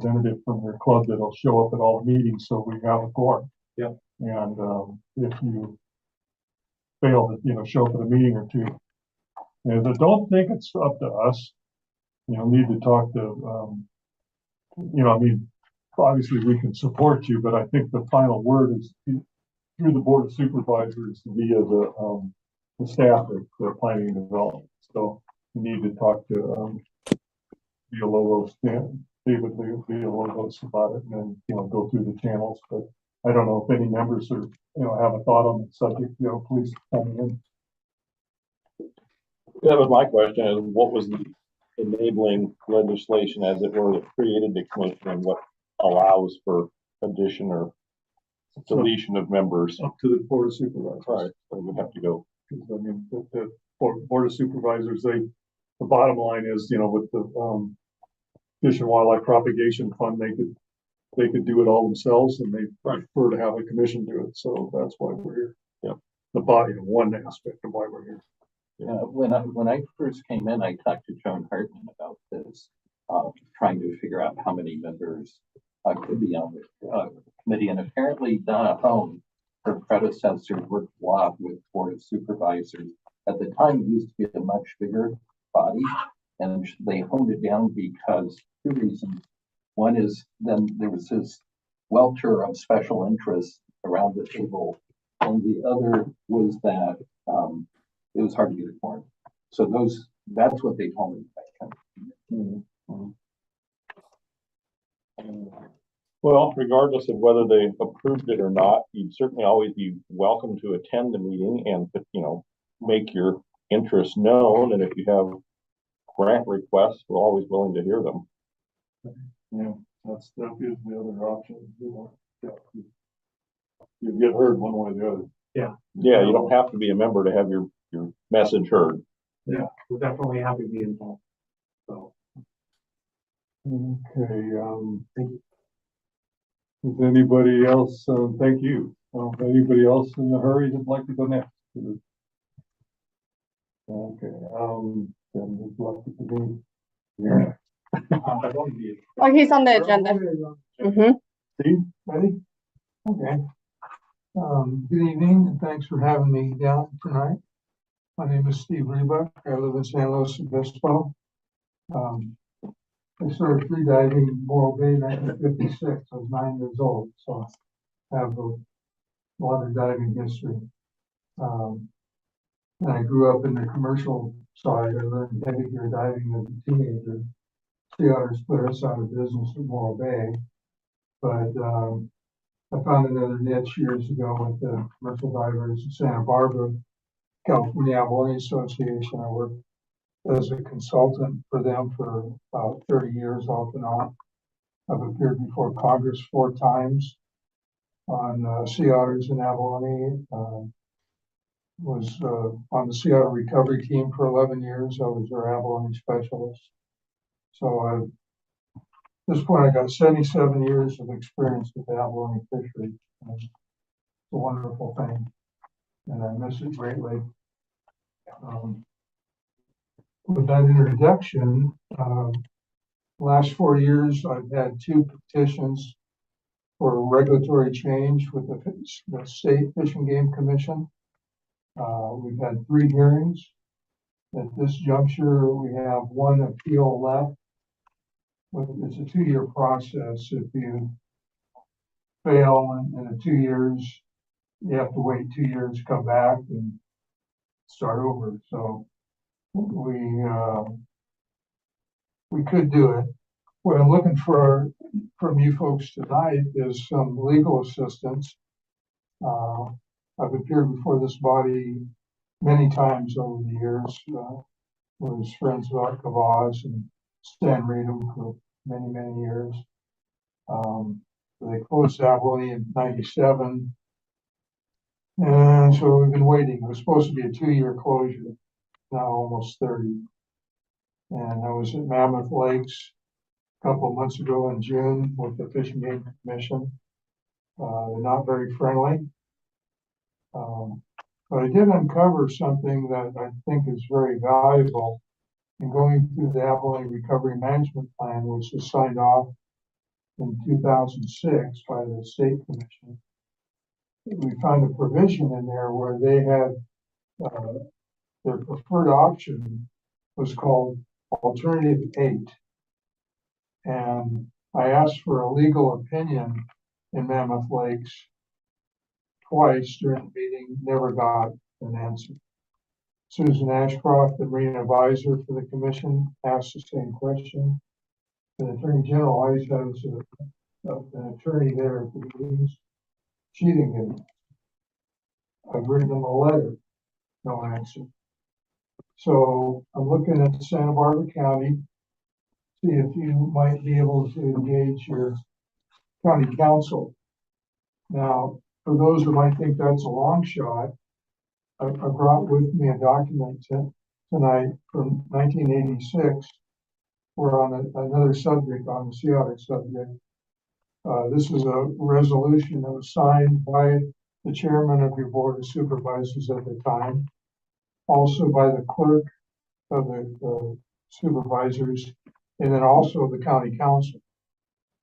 representative from your club that'll show up at all the meetings, so we have a quorum. Yeah. And if you fail to, show up at a meeting or two, and I don't think it's up to us. Need to talk to, obviously we can support you, but I think the final word is through the Board of Supervisors via the staff at the planning and development. So you need to talk to Villalobos, David Villalobos about it, and then go through the channels. But I don't know if any members are have a thought on the subject. Please come in. That was my question: is what was the enabling legislation, as it were, that created the commission, and what allows for addition or deletion of members? Up to the Board of Supervisors. Right, so we'd have to go. I mean, the Board of Supervisors, the bottom line is, with the Fish and Wildlife Propagation Fund, they could do it all themselves, and they prefer to have a commission do it. So that's why we're here. Yeah, the body, one aspect of why we're here. When I first came in, I talked to Joan Hartman about this, trying to figure out how many members could be on the committee, and apparently Donna Hone, her predecessor, worked a lot with Board of Supervisors. At the time, it used to be a much bigger body, and they honed it down because two reasons. One is then there was this welter of special interests around the table, and the other was that it was hard to get a quorum. So that's what they told me back then. Well, regardless of whether they approved it or not, you'd certainly always be welcome to attend the meeting and, make your interests known. And if you have grant requests, we're always willing to hear them. Yeah, that is the other option. You get heard one way or the other. Yeah, you don't have to be a member to have your message heard. Yeah, we're definitely happy to be involved. So, okay. Thank you. Is anybody else? Thank you. Anybody else in a hurry that'd like to go next? Okay. Then we've left it to me. Yeah. Oh, he's on the agenda. Steve, ready? Okay. Good evening, and thanks for having me down tonight. My name is Steve Rebuck. I live in San Luis Obispo. I started free diving in Morro Bay in 1956. I was 9 years old, so I have a lot of diving history. And I grew up in the commercial side. I learned heavy gear diving as a teenager. Sea Otters put us out of business at Morro Bay, but I found another niche years ago with the commercial divers in Santa Barbara, California Abalone Association. I worked as a consultant for them for about 30 years off and on. I've appeared before Congress 4 times on sea otters in abalone. Was on the sea otter recovery team for 11 years. I was their abalone specialist. So at this point, I got 77 years of experience with the abalone fishery. It's a wonderful thing, and I miss it greatly. With that introduction, last 4 years, I've had 2 petitions for regulatory change with the State Fish and Game Commission. We've had 3 hearings. At this juncture, we have 1 appeal left. It's a 2-year process. If you fail in the 2 years, you have to wait 2 years to come back and start over. So we could do it. What I'm looking for from you folks tonight is some legal assistance. I've appeared before this body many times over the years. Was friends with Art Kavaz and Stan Reedham for many, many years. They closed abalone in '97. And so we've been waiting. It was supposed to be a 2-year closure, now almost 30. And I was at Mammoth Lakes a couple of months ago in June with the Fish and Game Commission. They're not very friendly. But I did uncover something that I think is very valuable in going through the Abalone Recovery Management Plan, which is signed off in 2006 by the state commission. We found a provision in there where they had, their preferred option was called Alternative 8. And I asked for a legal opinion in Mammoth Lakes twice during the meeting, never got an answer. Susan Ashcroft, the marine advisor for the commission, asked the same question. The attorney general always has an attorney there at the meetings. She didn't get it. I've written them a letter, no answer. So I'm looking at Santa Barbara County, see if you might be able to engage your county council. Now, for those who might think that's a long shot, I brought with me a document tonight from 1986. We're on another subject, on the sea otter subject. This is a resolution that was signed by the chairman of your board of supervisors at the time, also by the clerk of the supervisors, and then also the county council.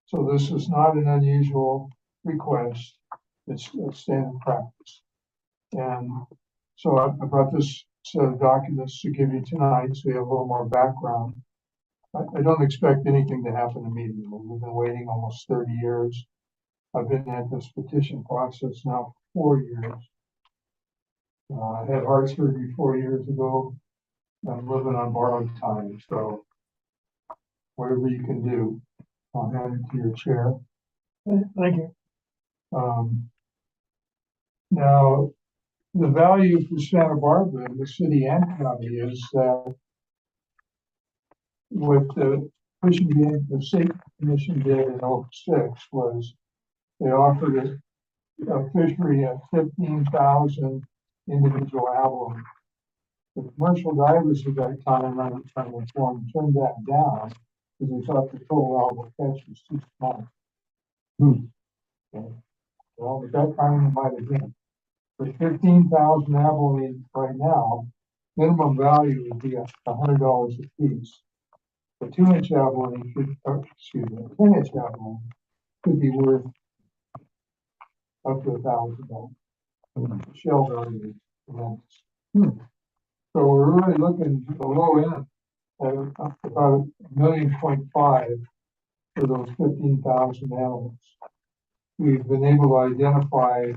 So this is not an unusual request. It's a standard practice. And so I brought this set of documents to give you tonight, so you have a little more background. I don't expect anything to happen immediately. We've been waiting almost 30 years. I've been at this petition process now for 4 years. I had heart surgery 4 years ago. I'm living on borrowed time, so whatever you can do, I'll hand it to your chair. Thank you. Now, the value for Santa Barbara, the city and county, is that what the fishing game, the state commission did in 06 was they offered a fishery at 15,000 individual abalone. The commercial divers at that time, I'm trying to inform, turned that down because they thought the total allowable catch was too small. Okay. Well, at that time, it might have been. For 15,000 abalone right now, minimum value would be $100 a piece. A 2-inch abalone could, excuse me, a 10-inch abalone could be worth up to $1,000. Shell value is immense. So we're really looking at the low end at about $1.5 million for those 15,000 animals. We've been able to identify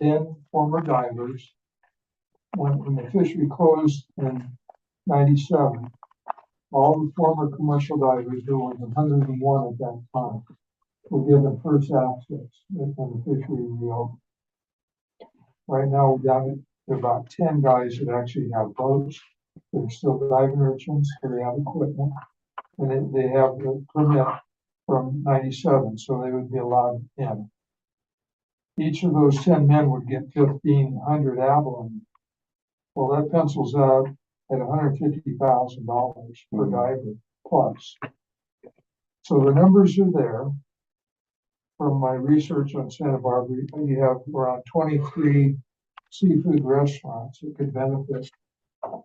10 former divers. When the fishery closed in 97, all the former commercial divers, there was 101 at that time, were given first access when the fishery reopened. Right now, we're down to about 10 guys that actually have boats. They're still diving urchins, they have equipment, and they have the permit from 97, so they would be allowed in. Each of those 10 men would get 1,500 abalone. Well, that pencils out at $150,000 per diver plus. So the numbers are there. From my research on Santa Barbara, you have around 23 seafood restaurants that could benefit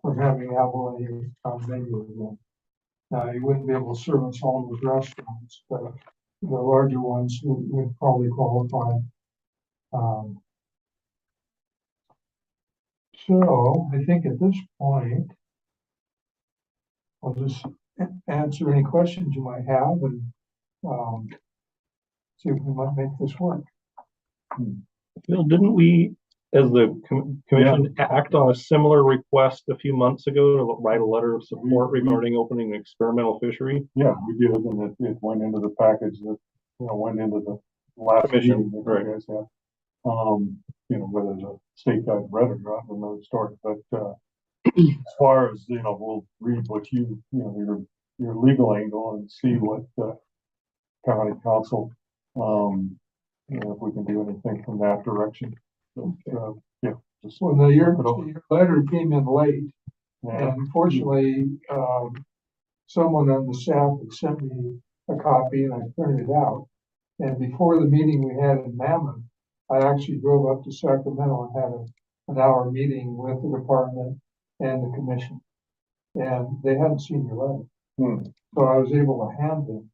from having abalone on menu again. Now, you wouldn't be able to service all those restaurants, but the larger ones would probably qualify. So I think at this point, I'll just answer any questions you might have and see if we might make this work. Phil, didn't we, as the commission, act on a similar request a few months ago to write a letter of support regarding opening an experimental fishery? Yeah, we did, and it went into the package that, went into the last Commission, meeting. right. Guys have. Whether the state guy read it or not, another story, but, as far as, we'll read what your legal angle and see what, county council, if we can do anything from that direction. So, yeah. Well, now your letter came in late, Yeah. and unfortunately, someone on the staff had sent me a copy and I printed it out. And before the meeting we had in Mammoth, I actually drove up to Sacramento and had an hour meeting with the department and the commission. And they hadn't seen your letter. So I was able to hand them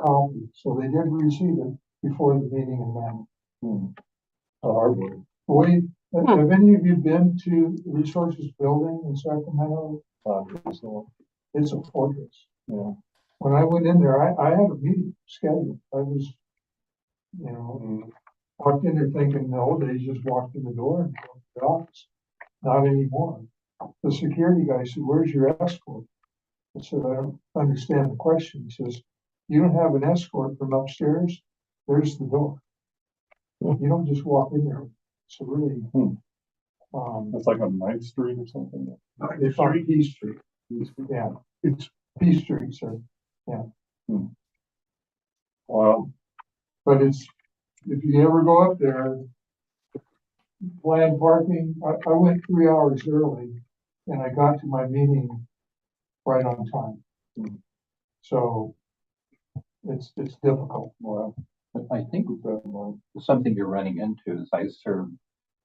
copy, so they did receive it before the meeting in Mammoth. Hardwood. Wait, have any of you been to Resources Building in Sacramento? So, It's a fortress. yeah. When I went in there, I had a meeting scheduled. I was, walked in there thinking in the old days, just walked in the door and go to the office. Not anymore. The security guy said, "Where's your escort?" I said, "I don't understand the question." He says, "You don't have an escort from upstairs? There's the door. You don't just walk in there." It's really, It's like on Ninth Street or something. it's on Peace Street. Yeah, it's Peace Street, sir. Well, But it's, if you ever go up there, plan parking, I went 3 hours early and I got to my meeting right on time. So it's difficult. well, But I think something you're running into is I serve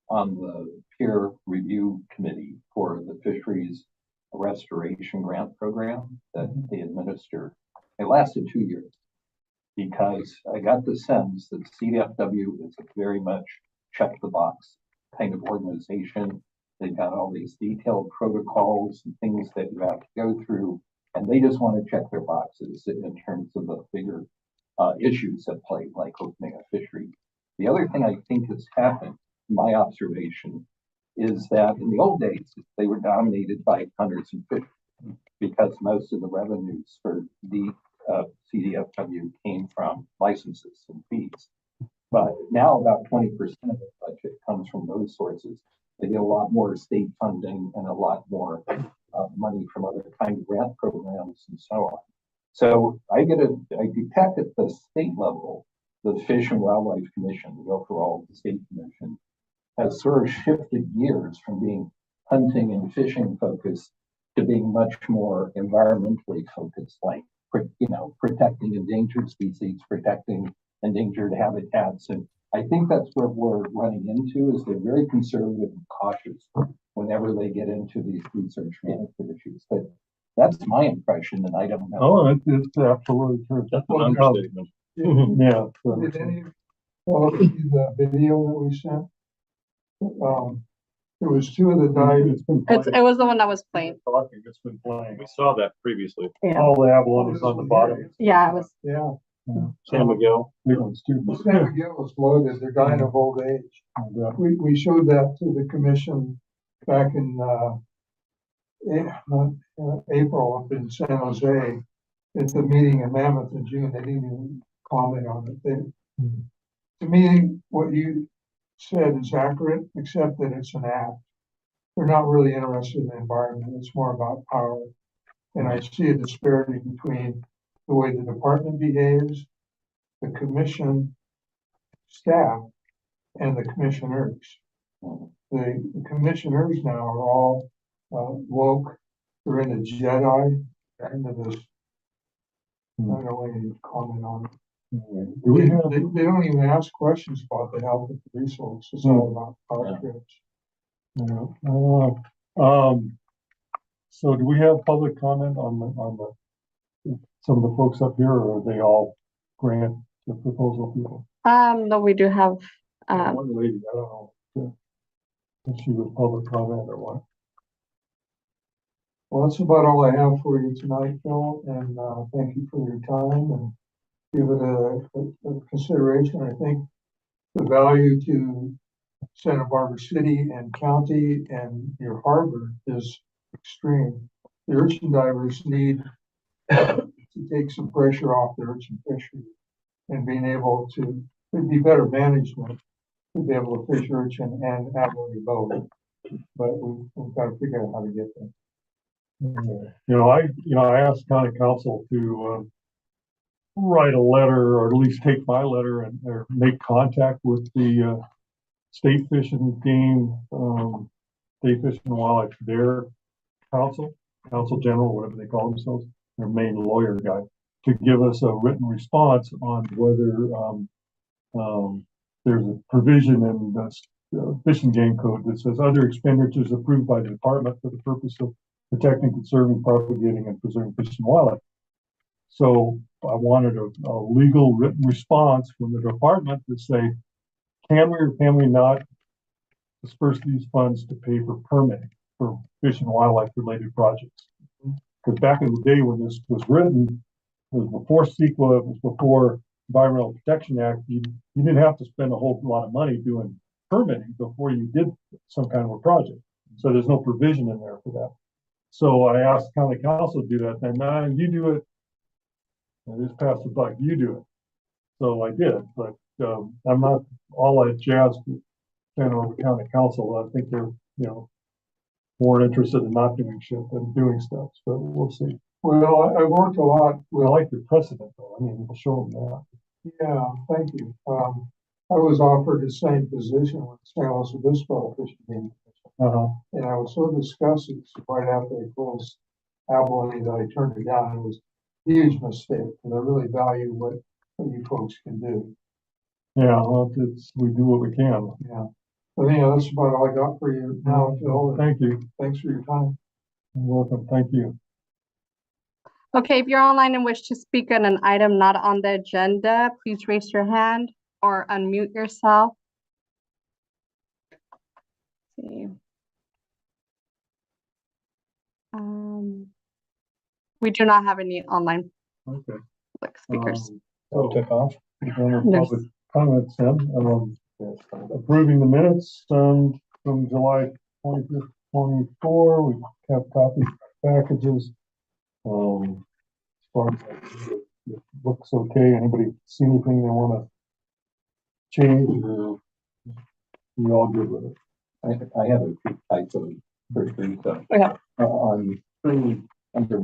on the peer review committee for the fisheries restoration grant program that they administer. It lasted 2 years because I got the sense that CDFW is a very much check the box kind of organization. They've got all these detailed protocols and things that you have to go through, and they just want to check their boxes in terms of the bigger issues at play, like opening a fishery. The other thing I think has happened, my observation, is that in the old days, they were dominated by hunters and fishers because most of the revenues for the CDFW came from licenses and fees. But now about 20% of the budget comes from those sources. They get a lot more state funding and a lot more money from other kind of grant programs and so on. So I detect at the state level, the Fish and Wildlife Commission, the overall state commission, has sort of shifted gears from being hunting and fishing focused to being much more environmentally focused, like, protecting endangered species, protecting endangered habitats. And I think that's what we're running into is they're very conservative and cautious whenever they get into these research management issues. But that's my impression, and I don't know. oh, it's absolutely true. That's an understatement. Yeah. Did any, well, see the video that we sent? There was 2 of the divers. It was the one that was playing. Talking, it's been playing. We saw that previously. Yeah. All the abalone is on the bottom. Yeah, it was. Yeah. San Miguel. Different students. San Miguel was loaded. They're dying of old age. We showed that to the commission back in April up in San Jose at the meeting in Mammoth in June. They didn't even comment on it. To me, what you said is accurate, except that it's an act. They're not really interested in the environment. It's more about power. And I see a disparity between the way the department behaves, the commission staff, and the commissioners. The commissioners now are all woke. They're into Jedi, they're into this. I don't know what you comment on it. Do we have, They don't even ask questions about the health of the resource. It's all about power trips. so do we have public comment on some of the folks up here, or are they all grant the proposal people? No, we do have, One lady, I don't know if she was public comment or what. Well, that's about all I have for you tonight, Phil, and thank you for your time and give it a consideration. I think the value to Santa Barbara City and County and your harbor is extreme. The urchin divers need to take some pressure off the urchin fishery and being able to, it'd be better management to be able to fish urchin and abalone both. But we've got to figure out how to get there. I asked county council to write a letter, or at least take my letter or make contact with the state fish and game, state fish and wildlife, their council general, whatever they call themselves, their main lawyer guy, to give us a written response on whether there's a provision in the Fish and Game Code that says other expenditures approved by the department for the purpose of protecting, conserving, propagating, and preserving fish and wildlife. So I wanted a legal written response from the department to say, can we or can we not disperse these funds to pay for permitting for fish and wildlife related projects? Because back in the day when this was written, it was before CEQA, it was before Environmental Protection Act, you didn't have to spend a whole lot of money doing permitting before you did some kind of a project. So there's no provision in there for that. So I asked county council to do that, and nah, you do it. And just pass the buck, you do it. So I did, but I'm not all that jazzed to stand over county council. I think they're, more interested in not doing shit than doing stuff, but we'll see. Well, I worked a lot I with, like the precedent though. I mean, we'll show them that. yeah, thank you. I was offered the same position with San Luis Obispo Fishing Game Commission. Uh-huh. And I was so disgusted right after they closed Abilene that I turned it down. It was a huge mistake, because I really value what you folks can do. Yeah, well, we do what we can. Yeah. But that's about all I got for you now, Phil. and Thank you. Thanks for your time. You're welcome. Thank you. Okay, if you're online and wish to speak on an item not on the agenda, please raise your hand or unmute yourself. Let's see. We do not have any online Okay. public speakers. So Took off. we're gonna Yes. public comments then, approving the minutes from July 25th, 24. We have copies of packages. As far as it looks okay. Anybody see anything they want to change, or you all good with it? I have a quick typo for Teresa. Yeah. On three, under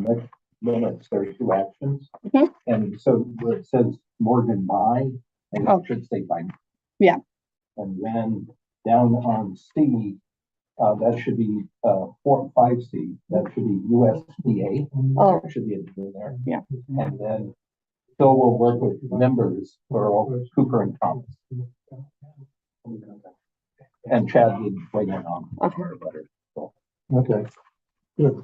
minutes, there are two actions. Mhm. And so where it says Morgan by, and Oh. it should say by. Yeah. And then down on C, that should be, 5C, that should be USDA. Oh. There should be a D there. Yeah. And then Phil will work with members for Cooper and Thomas. And Chad did weigh in on Okay. our letter. Okay. Good.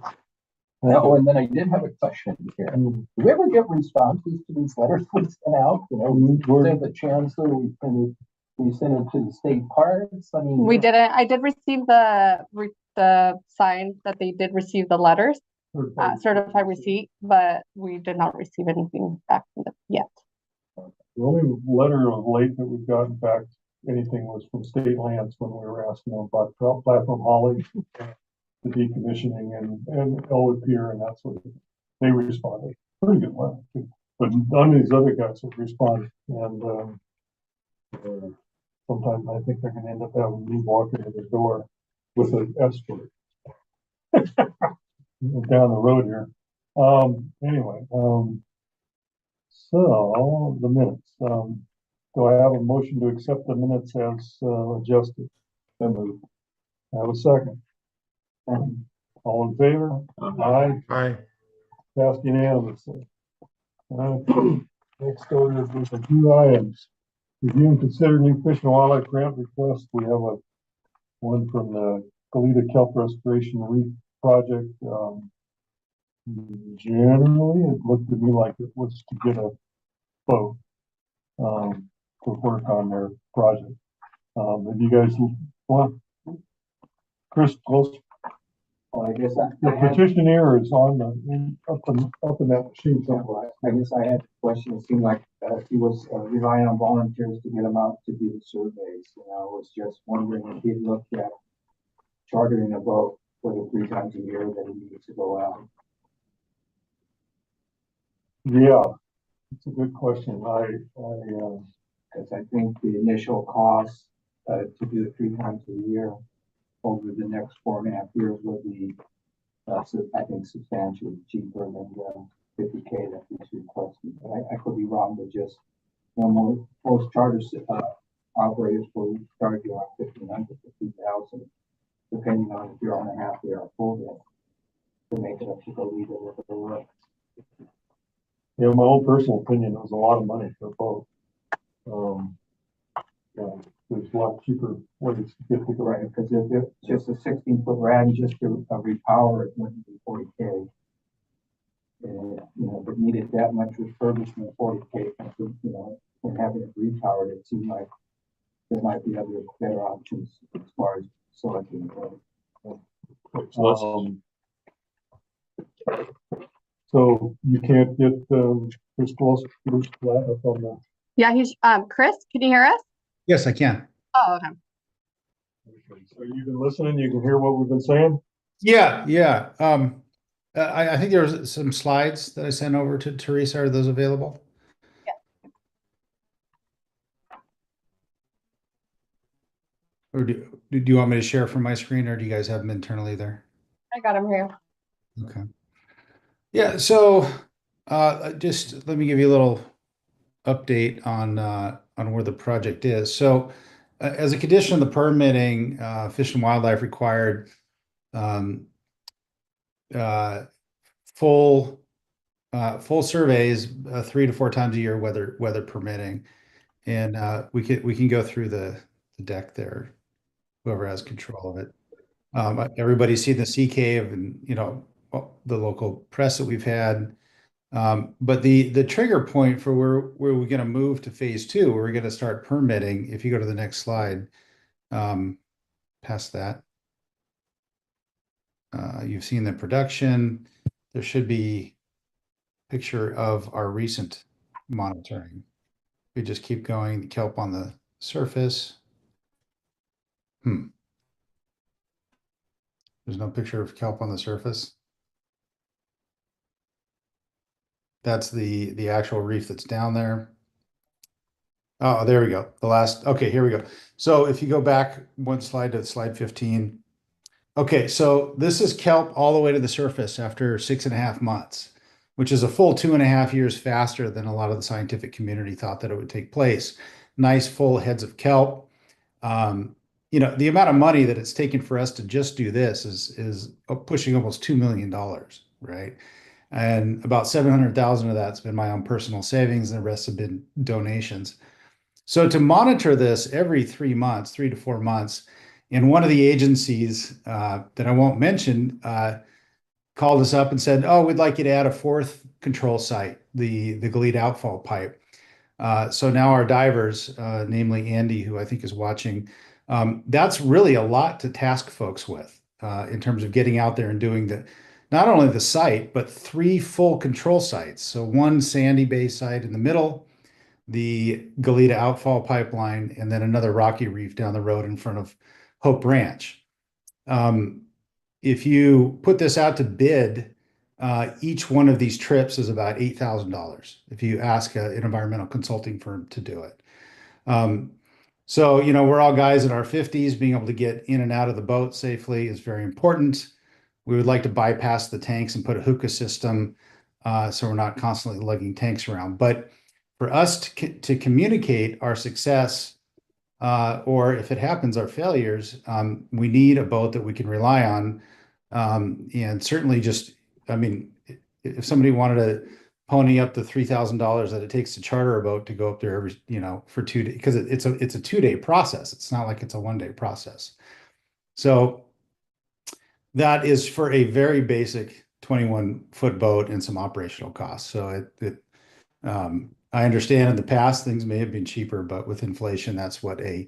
Oh, and then I did have a question here. Mm. Do we ever get responses to these letters we sent out? We sent the chancellor, we sent it to the state parks. I mean. We didn't, I did receive the sign that they did receive the letters, certified receipt, but we did not receive anything back from them yet. The only letter of late that we've gotten back, anything, was from state lands when we were asking them about platform hauling, the decommissioning and Elwood Pier and that sort of thing. They responded. Pretty good letter too. But none of these other guys have responded. And sometimes I think they're gonna end up having me walking in the door with an escort. Down the road here. Anyway, so the minutes, do I have a motion to accept the minutes as adjusted? So moved. I have a second. All in favor? Aye. Aye. Passed unanimously. Next order is a few items. Review and consider new fish and wildlife grant request. We have one from the Goleta Kelp Restoration Reef Project. Generally, it looked to me like it was to get a boat to work on their project. Have you guys want? Chris, close. Well, I guess The petitioner is on up in that machine somewhere. I guess I had a question. It seemed like he was relying on volunteers to get him out to do the surveys. I was just wondering if he'd looked at chartering a boat for the 3 times a year that he needs to go out. Yeah, it's a good question. Because I think the initial cost to do it 3 times a year over the next 4.5 years will be, I think, substantially cheaper than the 50K that he's requesting. I could be wrong, but just most charter operators will charge you around 1,500 to 2,000, depending on if you're on a half day or a full day, to make it up to go leave it with the work. Yeah, my own personal opinion, it was a lot of money for a boat. Yeah, there's a lot cheaper ways to get to go. Right, because if it's just a 16-foot rad, just to repower it wouldn't be 40K. But needed that much refurbishment for the cake, and, you know, and having it repowered, it seemed like there might be other better options as far as selecting the road. So you can't get, Chris Flat up on the. Yeah, he's, Chris, can you hear us? Yes, I can. Oh, okay. So you've been listening, you can hear what we've been saying? Yeah, yeah. I think there was some slides that I sent over to Teresa. Are those available? Or do you want me to share from my screen, or do you guys have them internally there? I got him here. Okay. Yeah, so just let me give you a little update on where the project is. So as a condition of the permitting, Fish and Wildlife required full surveys 3 to 4 times a year, weather permitting. And we can go through the deck there, whoever has control of it. Everybody's seen the Sea Cave and, you know, the local press that we've had. But the trigger point for where we're going to move to phase 2, where we're going to start permitting, if you go to the next slide, past that, you've seen the production. There should be a picture of our recent monitoring. We just keep going, the kelp on the surface. There's no picture of kelp on the surface. That's the actual reef that's down there. Oh, there we go. Okay, here we go. So if you go back one slide to slide 15. Okay, so this is kelp all the way to the surface after 6.5 months, which is a full 2.5 years faster than a lot of the scientific community thought that it would take place. Nice full heads of kelp. You know, the amount of money that it's taken for us to just do this is pushing almost $2 million, right? And about 700,000 of that's been my own personal savings, and the rest have been donations. So to monitor this every 3 months, 3 to 4 months, and one of the agencies that I won't mention called us up and said, "Oh, we'd like you to add a 4th control site, the Goleta outfall pipe." So now our divers, namely Andy, who I think is watching, that's really a lot to task folks with in terms of getting out there and doing not only the site, but 3 full control sites. So 1 sandy bay site in the middle, the Goleta outfall pipeline, and then another rocky reef down the road in front of Hope Ranch. If you put this out to bid, each one of these trips is about $8,000 if you ask an environmental consulting firm to do it. So, you know, we're all guys in our 50s. Being able to get in and out of the boat safely is very important. We would like to bypass the tanks and put a hookah system so we're not constantly lugging tanks around. But for us to communicate our success or if it happens, our failures, we need a boat that we can rely on. And certainly just, I mean, if somebody wanted to pony up the $3,000 that it takes to charter a boat to go up there every, you know, for 2 days, because it's a 2-day process. It's not like it's a 1-day process. So that is for a very basic 21-foot boat and some operational costs. So I understand in the past things may have been cheaper, but with inflation, that's what a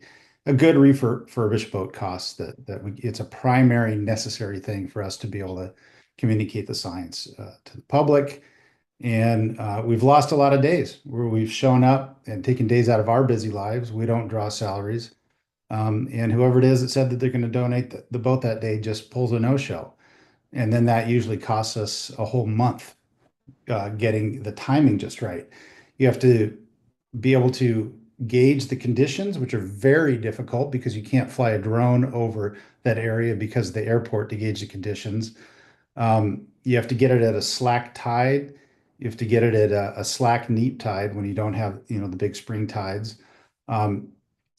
good refurbished boat costs. It's a primary necessary thing for us to be able to communicate the science to the public. And we've lost a lot of days where we've shown up and taken days out of our busy lives. We don't draw salaries. And whoever it is that said that they're going to donate the boat that day just pulls a no-show. And then that usually costs us a whole month getting the timing just right. You have to be able to gauge the conditions, which are very difficult because you can't fly a drone over that area because of the airport to gauge the conditions. You have to get it at a slack tide. You have to get it at a slack neap tide when you don't have, you know, the big spring tides.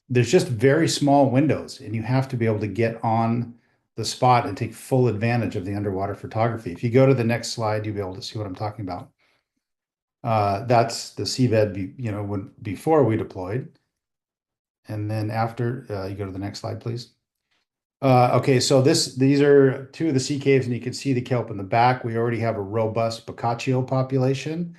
There's just very small windows, and you have to be able to get on the spot and take full advantage of the underwater photography. If you go to the next slide, you'll be able to see what I'm talking about. That's the seabed, you know, before we deployed. And then after, you go to the next slide, please. Okay, so these are two of the sea caves, and you can see the kelp in the back. We already have a robust Boccaccio population.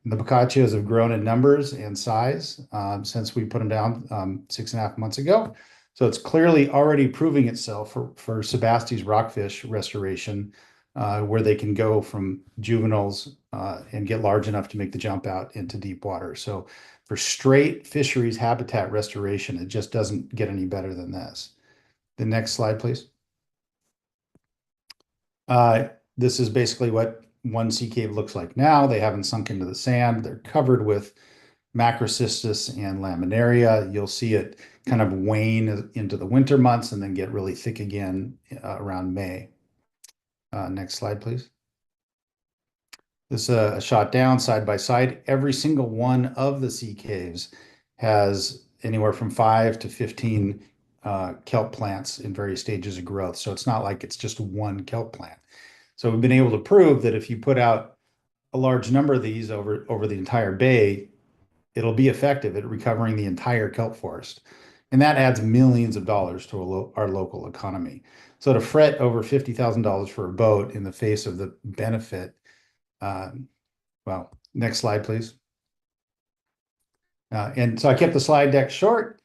And the Boccaccios have grown in numbers and size since we put them down 6.5 months ago. So it's clearly already proving itself for Sebasti's rockfish restoration, where they can go from juveniles and get large enough to make the jump out into deep water. So for straight fisheries habitat restoration, it just doesn't get any better than this. The next slide, please. This is basically what one sea cave looks like now. They haven't sunk into the sand. They're covered with Macrocystis and laminaria. You'll see it kind of wane into the winter months and then get really thick again around May. Next slide, please. This is a shot down side by side. Every single one of the sea caves has anywhere from 5 to 15 kelp plants in various stages of growth. So it's not like it's just one kelp plant. So we've been able to prove that if you put out a large number of these over the entire bay, it'll be effective at recovering the entire kelp forest. And that adds millions of dollars to our local economy. So to fret over $50,000 for a boat in the face of the benefit, well, next slide, please. And so I kept the slide deck short,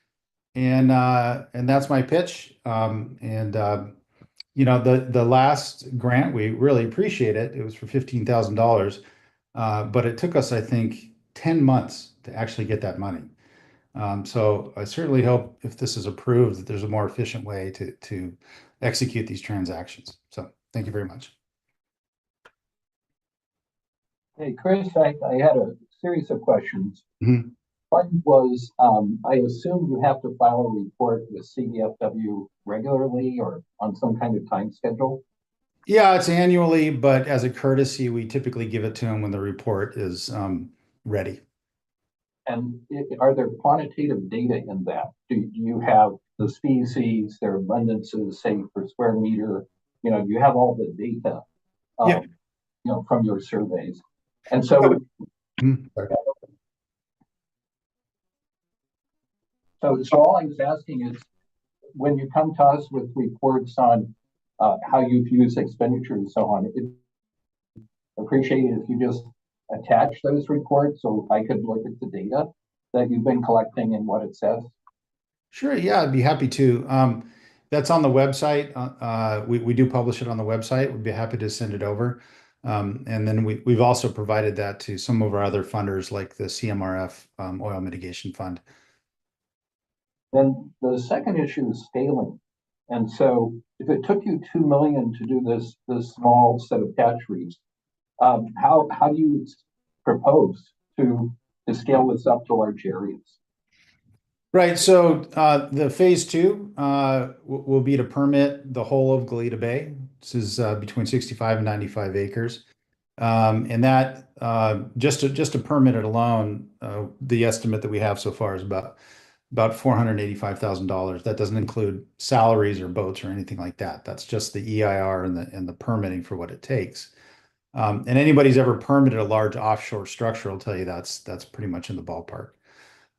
and that's my pitch. You know, the last grant, we really appreciate it. It was for $15,000, but it took us, I think, 10 months to actually get that money. So I certainly hope if this is approved that there's a more efficient way to execute these transactions. So thank you very much. Hey, Chris, I had a series of questions. Mhm. One was, I assume you have to file a report with CDFW regularly or on some kind of time schedule? Yeah, it's annually, but as a courtesy, we typically give it to them when the report is ready. And are there quantitative data in that? Do you have the species, their abundances, say per square meter? You know, you have all the data, Yeah. you know, from your surveys. And so, Sorry. so all I was asking is, when you come to us with reports on how you've used expenditure and so on, it appreciate it if you just attach those reports so I could look at the data that you've been collecting and what it says. Sure, yeah, I'd be happy to. That's on the website. We do publish it on the website. We'd be happy to send it over. And then we've also provided that to some of our other funders like the CMRF Oil Mitigation Fund. Then the second issue is scaling. And so if it took you 2 million to do this small set of catch reefs, how do you propose to scale this up to large areas? Right. So the phase 2 will be to permit the whole of Goleta Bay. This is between 65 and 95 acres. And that just to permit it alone, the estimate that we have so far is about $485,000. That doesn't include salaries or boats or anything like that. That's just the EIR and the permitting for what it takes. And anybody's ever permitted a large offshore structure will tell you that's pretty much in the ballpark.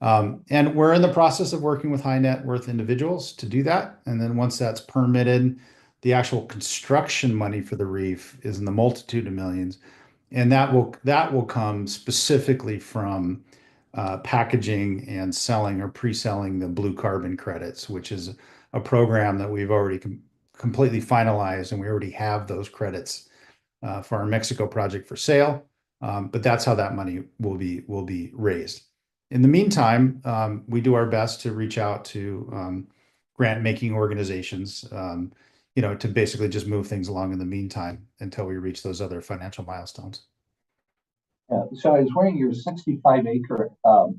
And we're in the process of working with high net worth individuals to do that. And then once that's permitted, the actual construction money for the reef is in the multitude of millions. And that will come specifically from packaging and selling or pre-selling the blue carbon credits, which is a program that we've already completely finalized, and we already have those credits for our Mexico project for sale. But that's how that money will be raised. In the meantime, we do our best to reach out to grant-making organizations, you know, to basically just move things along in the meantime until we reach those other financial milestones. So I was wondering, your 65-acre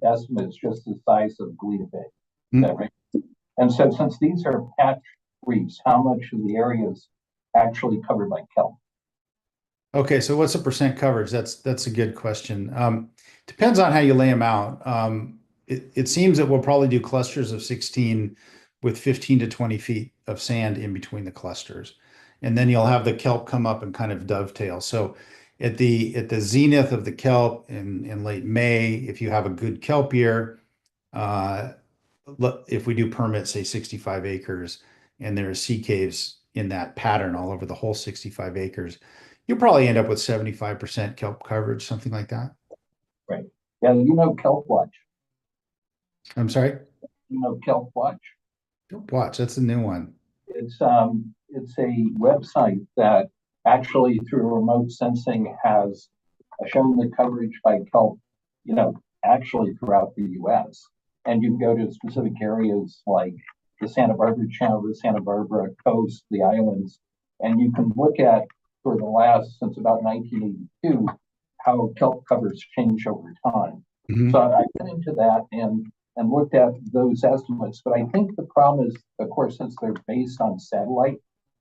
estimate is just the size of Goleta Bay. Is that right? And so since these are patch reefs, how much of the area is actually covered by kelp? Okay, so what's the percent coverage? That's a good question. Depends on how you lay them out. It seems that we'll probably do clusters of 16 with 15 to 20 feet of sand in between the clusters. And then you'll have the kelp come up and kind of dovetail. So at the zenith of the kelp in late May, if you have a good kelp year, if we do permit, say 65 acres, and there are sea caves in that pattern all over the whole 65 acres, you'll probably end up with 75% kelp coverage, something like that. Right. Yeah, you know Kelp Watch. I'm sorry? You know Kelp Watch. Kelp Watch, that's a new one. It's a website that actually through remote sensing has shown the coverage by kelp, you know, actually throughout the US. And you can go to specific areas like the Santa Barbara Channel, the Santa Barbara coast, the islands, and you can look at for the last, since about 1982, how kelp covers change over time. Mhm. So I went into that and looked at those estimates, but I think the problem is, of course, since they're based on satellite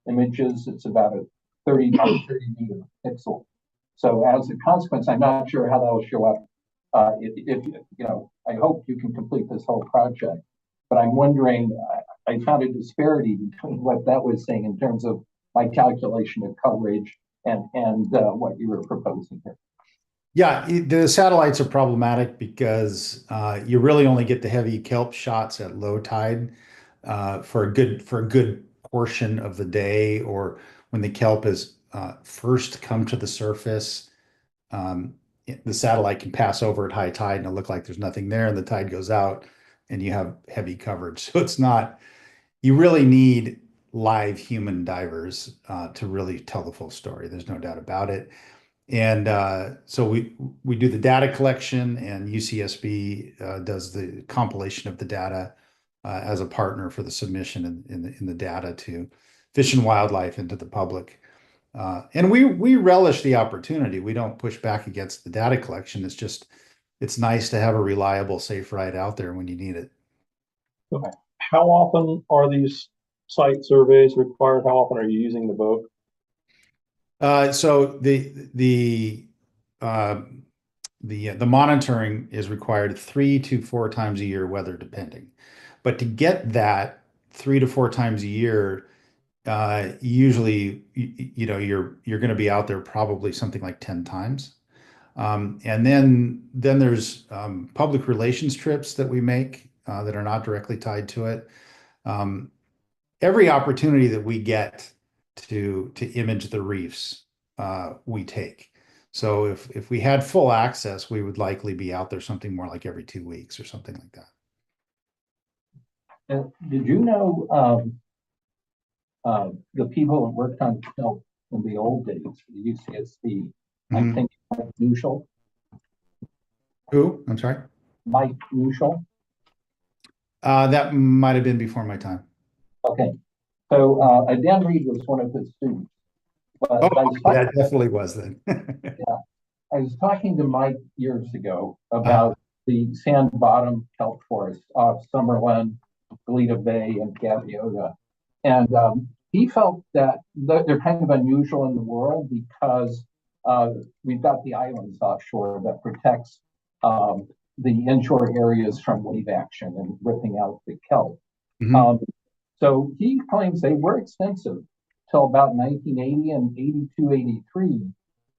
images, it's about a 30 by 30 meter pixel. So as a consequence, I'm not sure how that will show up. If you know, I hope you can complete this whole project, but I'm wondering, I found a disparity between what that was saying in terms of my calculation of coverage and what you were proposing here. Yeah, the satellites are problematic because you really only get the heavy kelp shots at low tide for a good portion of the day, or when the kelp is first come to the surface. The satellite can pass over at high tide and it'll look like there's nothing there, and the tide goes out and you have heavy coverage. So it's not, you really need live human divers to really tell the full story. There's no doubt about it. And so we do the data collection, and UCSB does the compilation of the data as a partner for the submission in the data to Fish and Wildlife and to the public. And we relish the opportunity. We don't push back against the data collection. It's just, it's nice to have a reliable, safe ride out there when you need it. How often are these site surveys required? How often are you using the boat? So the monitoring is required 3 to 4 times a year, weather depending. But to get that 3 to 4 times a year, usually you know you're going to be out there probably something like 10 times. And then there's public relations trips that we make that are not directly tied to it. Every opportunity that we get to image the reefs, we take. So if we had full access, we would likely be out there something more like every 2 weeks or something like that. Did you know the people that worked on kelp in the old days for the UCSB? I think Mike Nuschel. Who? I'm sorry? Mike Nuschel. That might have been before my time. Okay. So Dan Reed was one of his students. But yeah, it definitely was then. Yeah. I was talking to Mike years ago about the sand bottom kelp forest off Summerlin, Goleta Bay, and Gaviota. And he felt that they're kind of unusual in the world because we've got the islands offshore that protects the inshore areas from wave action and ripping out the kelp. So he claims they were extensive till about 1980 and 82, 83.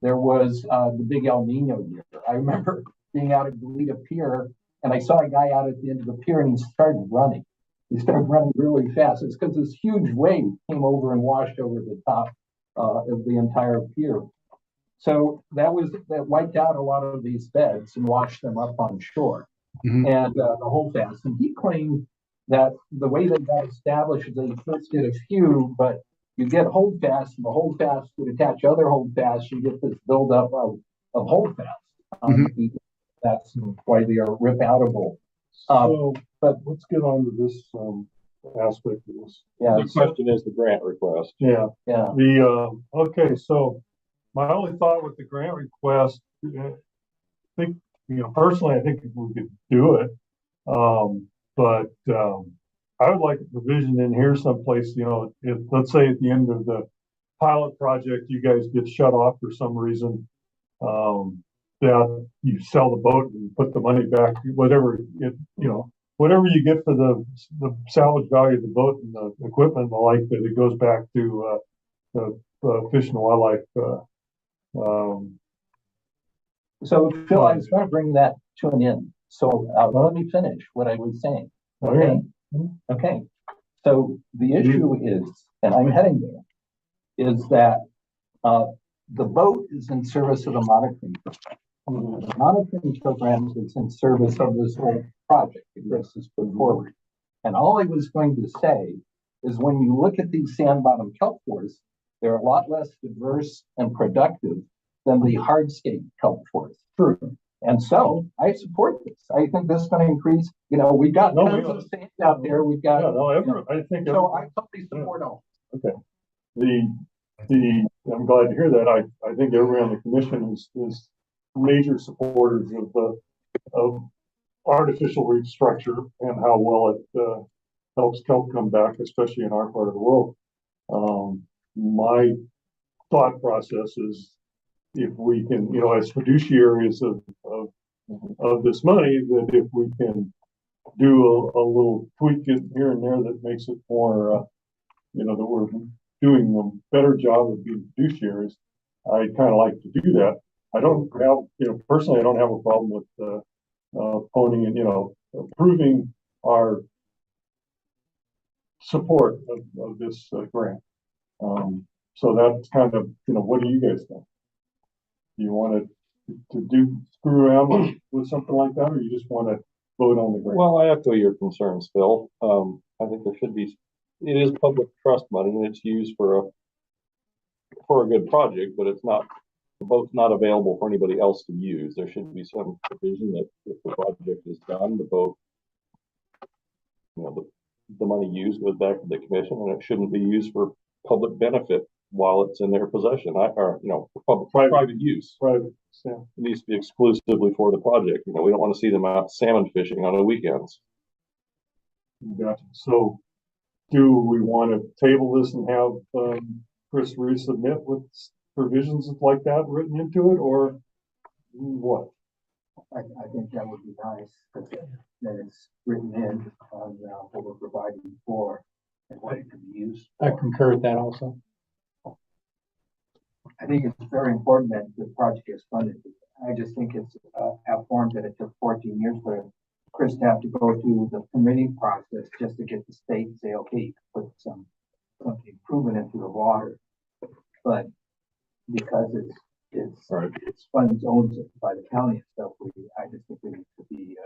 There was the big El Nino year. I remember being out at Goleta Pier, and I saw a guy out at the end of the pier, and he started running. He started running really fast. It's because this huge wave came over and washed over the top of the entire pier. So that wiped out a lot of these beds and washed them up on shore. And the holdfast. And he claimed that the way they got established is they first did a few, but you get holdfast, and the holdfast would attach other holdfasts. You get this buildup of holdfast. That's why they are rip-outable. So, but let's get on to this aspect of this. Yeah. The question is the grant request. Yeah. Yeah. Okay, so my only thought with the grant request, I think, personally, I think we could do it. But I would like a provision in here someplace, if, let's say at the end of the pilot project, you guys get shut off for some reason, that you sell the boat and put the money back, whatever whatever you get for the salvage value of the boat and the equipment and the like, that it goes back to the Fish and Wildlife. So Phil, I just want to bring that to an end. So let me finish what I was saying. Okay. So the issue is, and I'm heading there, is that the vote is in service of the monitoring program. The monitoring program is in service of this whole project that Chris has put forward. And all I was going to say is when you look at these sand bottom kelp forests, they're a lot less diverse and productive than the hardscape kelp forests. True. And so I support this. I think this is going to increase, we've got tons of sand out there. We've got, I think. so I totally support all. Okay. I'm glad to hear that. I think everyone on the commission is major supporters of artificial reef structure and how well it helps kelp come back, especially in our part of the world. My thought process is if we can, as fiduciaries of this money, that if we can do a little tweak it here and there that makes it more, that we're doing a better job of being fiduciaries, I kind of like to do that. I don't have, personally, I don't have a problem with owning and, approving our support of this grant. So that's kind of, what do you guys think? Do you want to screw around with something like that, or you just want to vote on the grant? Well, I echo your concerns, Phil. I think there should be, it is public trust money and it's used for a good project, but it's not, the boat's not available for anybody else to use. There should be some provision that if the project is done, the boat, the money used goes back to the commission, and it shouldn't be used for public benefit while it's in their possession, for private use. Private, yeah. It needs to be exclusively for the project. We don't want to see them out salmon fishing on the weekends. Gotcha. So do we want to table this and have Chris resubmit with provisions like that written into it, or what? I think that would be nice, that it's written in on what we're providing for and what it can be used for. I concur with that also. I think it's very important that the project is funded. I just think it's abhorrent that it took 14 years for Chris to have to go through the permitting process just to get the state to say, okay, you can put something proven into the water. But because it's funds owned by the county and stuff, I just think we need to be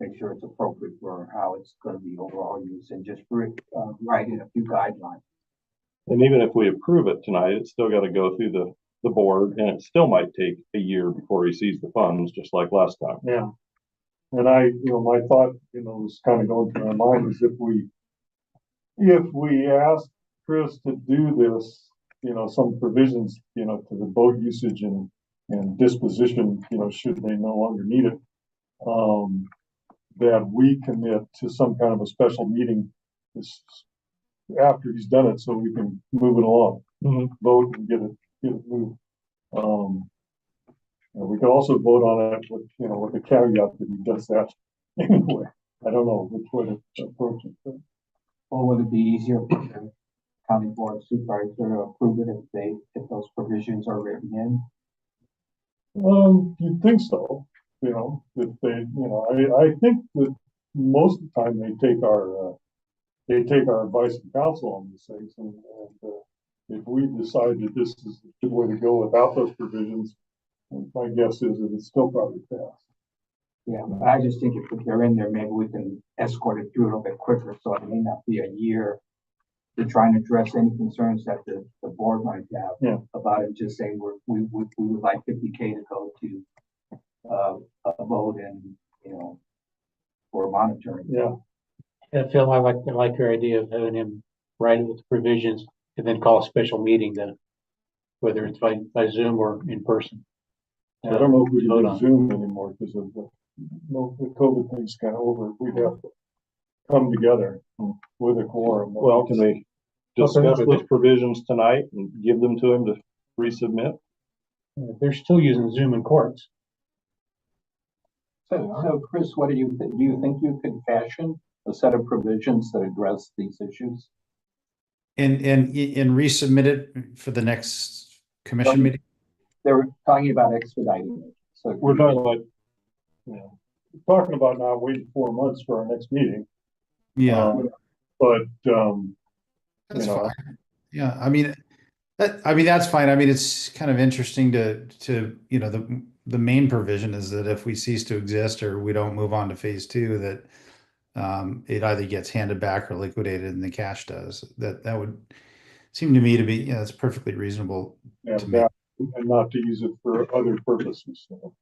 make sure it's appropriate for how it's going to be overall used, and just write in a few guidelines. And even if we approve it tonight, it's still got to go through the board, and it still might take a year before he sees the funds, just like last time. Yeah. And my thought, was kind of going through my mind is if we ask Chris to do this, some provisions, to the boat usage and disposition, should they no longer need it, that we commit to some kind of a special meeting after he's done it, so we can move it along, vote and get it moved. We could also vote on it with the caveat that he does that anyway. I don't know which way to approach it. Or would it be easier for the county board of supervisors to approve it if those provisions are written in? You'd think so. If they, I think that most of the time they take our advice and counsel on these things, and if we decide that this is the good way to go without those provisions, my guess is that it's still probably passed. Yeah, but I just think if they're in there, maybe we can escort it through a little bit quicker, so it may not be a year to try and address any concerns that the board might have about it. Just saying we would like 50K to go to a vote and for monitoring. Yeah. Yeah, Phil, I like your idea of having him write it with the provisions and then call a special meeting then, whether it's by Zoom or in person. I don't know if we can do Zoom anymore because of the COVID thing's kind of over. We'd have to come together with a quorum. Well, can we discuss those provisions tonight and give them to him to resubmit? They're still using Zoom in courts. So Chris, what do you think? Do you think you could fashion a set of provisions that address these issues? And resubmit it for the next commission meeting? They were talking about expediting it. So We're talking about, not waiting 4 months for our next meeting. Yeah. but, That's you know. fine. Yeah, I mean, that's fine. I mean, it's kind of interesting to, you know, the main provision is that if we cease to exist or we don't move on to phase two, that it either gets handed back or liquidated and the cash does. That would seem to me to be, you know, it's perfectly reasonable to And me. and not to use it for other purposes. So.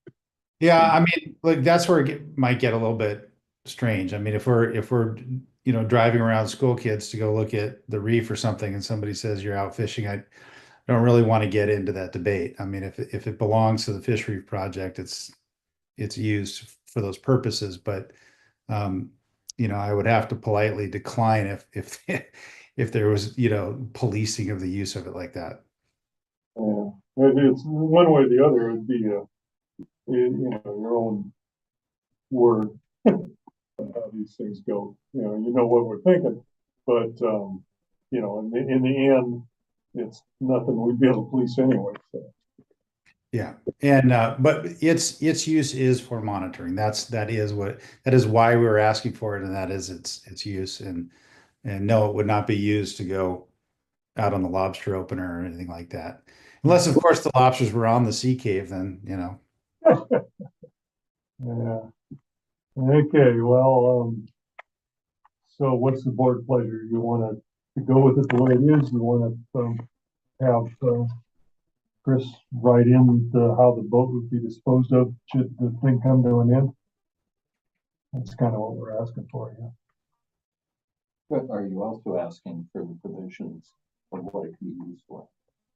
Yeah, I mean, like that's where might get a little bit strange. I mean, if we're you know, driving around school kids to go look at the reef or something, and somebody says you're out fishing, I don't really want to get into that debate. I mean, if it belongs to the Fish Reef Project, it's used for those purposes. But you know, I would have to politely decline if if there was, you know, policing of the use of it like that. Yeah, it's one way or the other. It'd be you know, your own word on how these things go. You know what we're thinking, but you know, in the end, it's nothing we'd be able to police anyway. So. Yeah, and but its use is for monitoring. That is why we were asking for it, and that is its use. And no, it would not be used to go out on the lobster opener or anything like that, unless of course the lobsters were on the sea cave. Then you know. Yeah. Okay. Well, so what's the board pleasure? You want to go with it the way it is? You want to have Chris write in how the boat would be disposed of should the thing come to an end? That's kind of what we're asking for here. But are you also asking for the provisions of what it can be used for?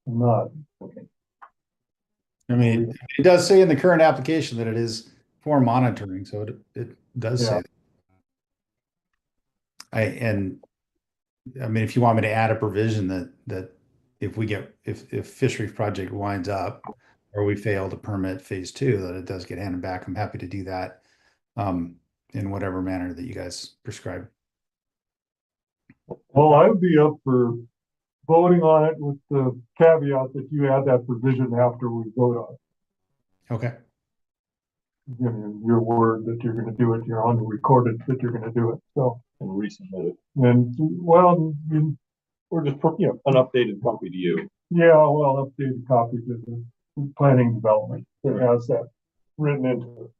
I'm not. Okay. I mean, it does say in the current application that it is for monitoring, so it does say. I mean, if you want me to add a provision that if Fish Reef Project winds up or we fail to permit phase two, that it does get handed back, I'm happy to do that in whatever manner that you guys prescribe. Well, I would be up for voting on it with the caveat that you add that provision after we vote on it. Okay. Give me your word that you're going to do it. You're on the recorded that you're going to do it. So. And resubmit it. And well, Or just put, you know, an updated copy to you. yeah, well, updated copy to the planning development that has that written into it.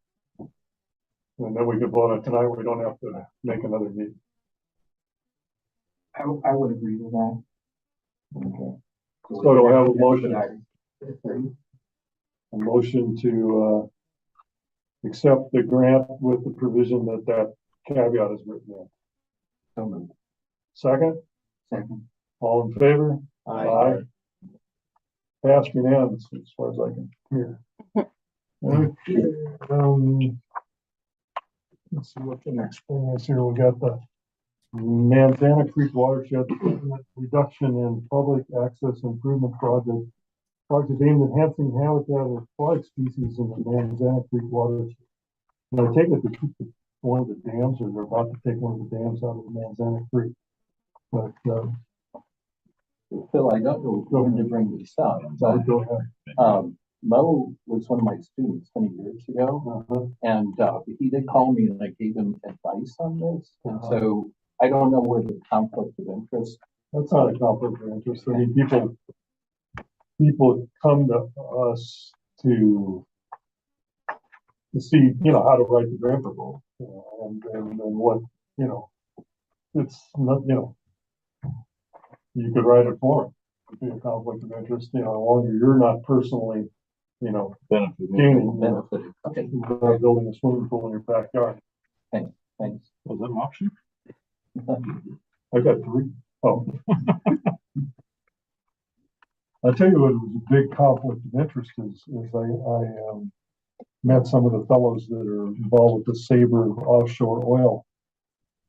And then we can vote on it tonight. We don't have to make another meeting. I would agree with that. Okay. So do I have a motion? A motion to accept the grant with the provision that caveat is written in. So moved. Second? Second. All in favor? Aye. Passed unanimously as far as I can hear. Okay, let's see what the next thing is here. We got the Manzana Creek Watershed Reduction in Public Access Improvement Project. Project aimed at enhancing habitat of aquatic species in the Manzana Creek watershed. Now, I take it to keep one of the dams, or they're about to take one of the dams out of the Manzana Creek. But Phil, I don't know when to bring this up, but go ahead. Mo was one of my students 20 years ago, and he did call me and I gave him advice on this. And so I don't know where the conflict of interest. That's not a conflict of interest. I mean, people come to us to see, you know, how to write the grant proposal, you know, and what, you know, it's not, you know, you could write it for them. It'd be a conflict of interest, you know, as long as you're not personally, you know, gaining benefit. Okay. By building a swimming pool in your backyard. Thanks. Was that an option? I got 3. Oh. I'll tell you what was a big conflict of interest is I met some of the fellows that are involved with the Sabre offshore oil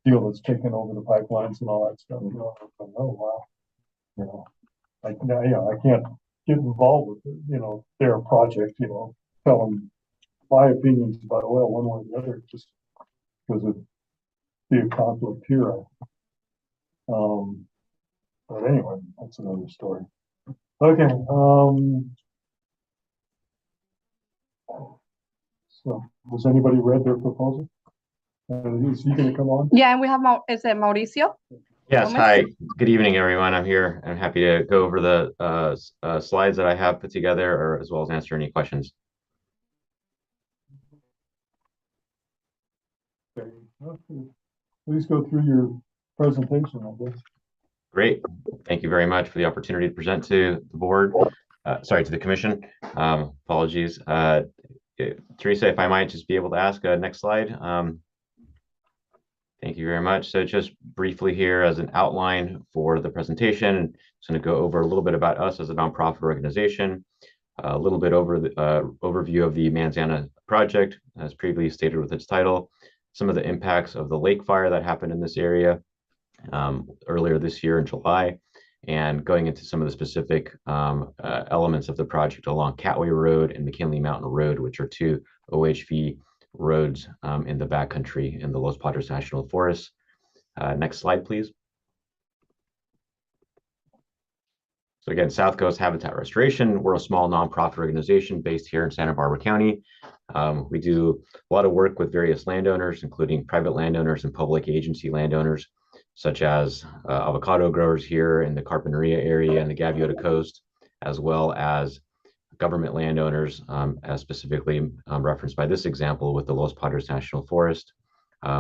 deal that's taking over the pipelines and all that stuff. You know, oh wow, you know, I can't get involved with it, you know, their project, you know, tell them my opinions about oil one way or the other, just because it'd be a conflict here. But anyway, that's another story. Okay. So has anybody read their proposal? Is he going to come on? Yeah, and we have is it Mauricio? Yes, So, hi. Mr. Good evening, everyone. I'm here. I'm happy to go over the slides that I have put together, or as well as answer any questions. Okay. Please go through your presentation, I guess. Great. Thank you very much for the opportunity to present to the board. Sorry, to the commission. Apologies. Teresa, if I might just be able to ask next slide. Thank you very much. So just briefly here as an outline for the presentation, I'm just going to go over a little bit about us as a nonprofit organization, a little bit over the overview of the Manzana project, as previously stated with its title, some of the impacts of the lake fire that happened in this area earlier this year in July, and going into some of the specific elements of the project along Catway Road and McKinley Mountain Road, which are two OHV roads in the backcountry in the Los Padres National Forest. Next slide, please. So again, South Coast Habitat Restoration, we're a small nonprofit organization based here in Santa Barbara County. We do a lot of work with various landowners, including private landowners and public agency landowners, such as avocado growers here in the Carpinteria area and the Gaviota Coast, as well as government landowners, as specifically referenced by this example with the Los Padres National Forest.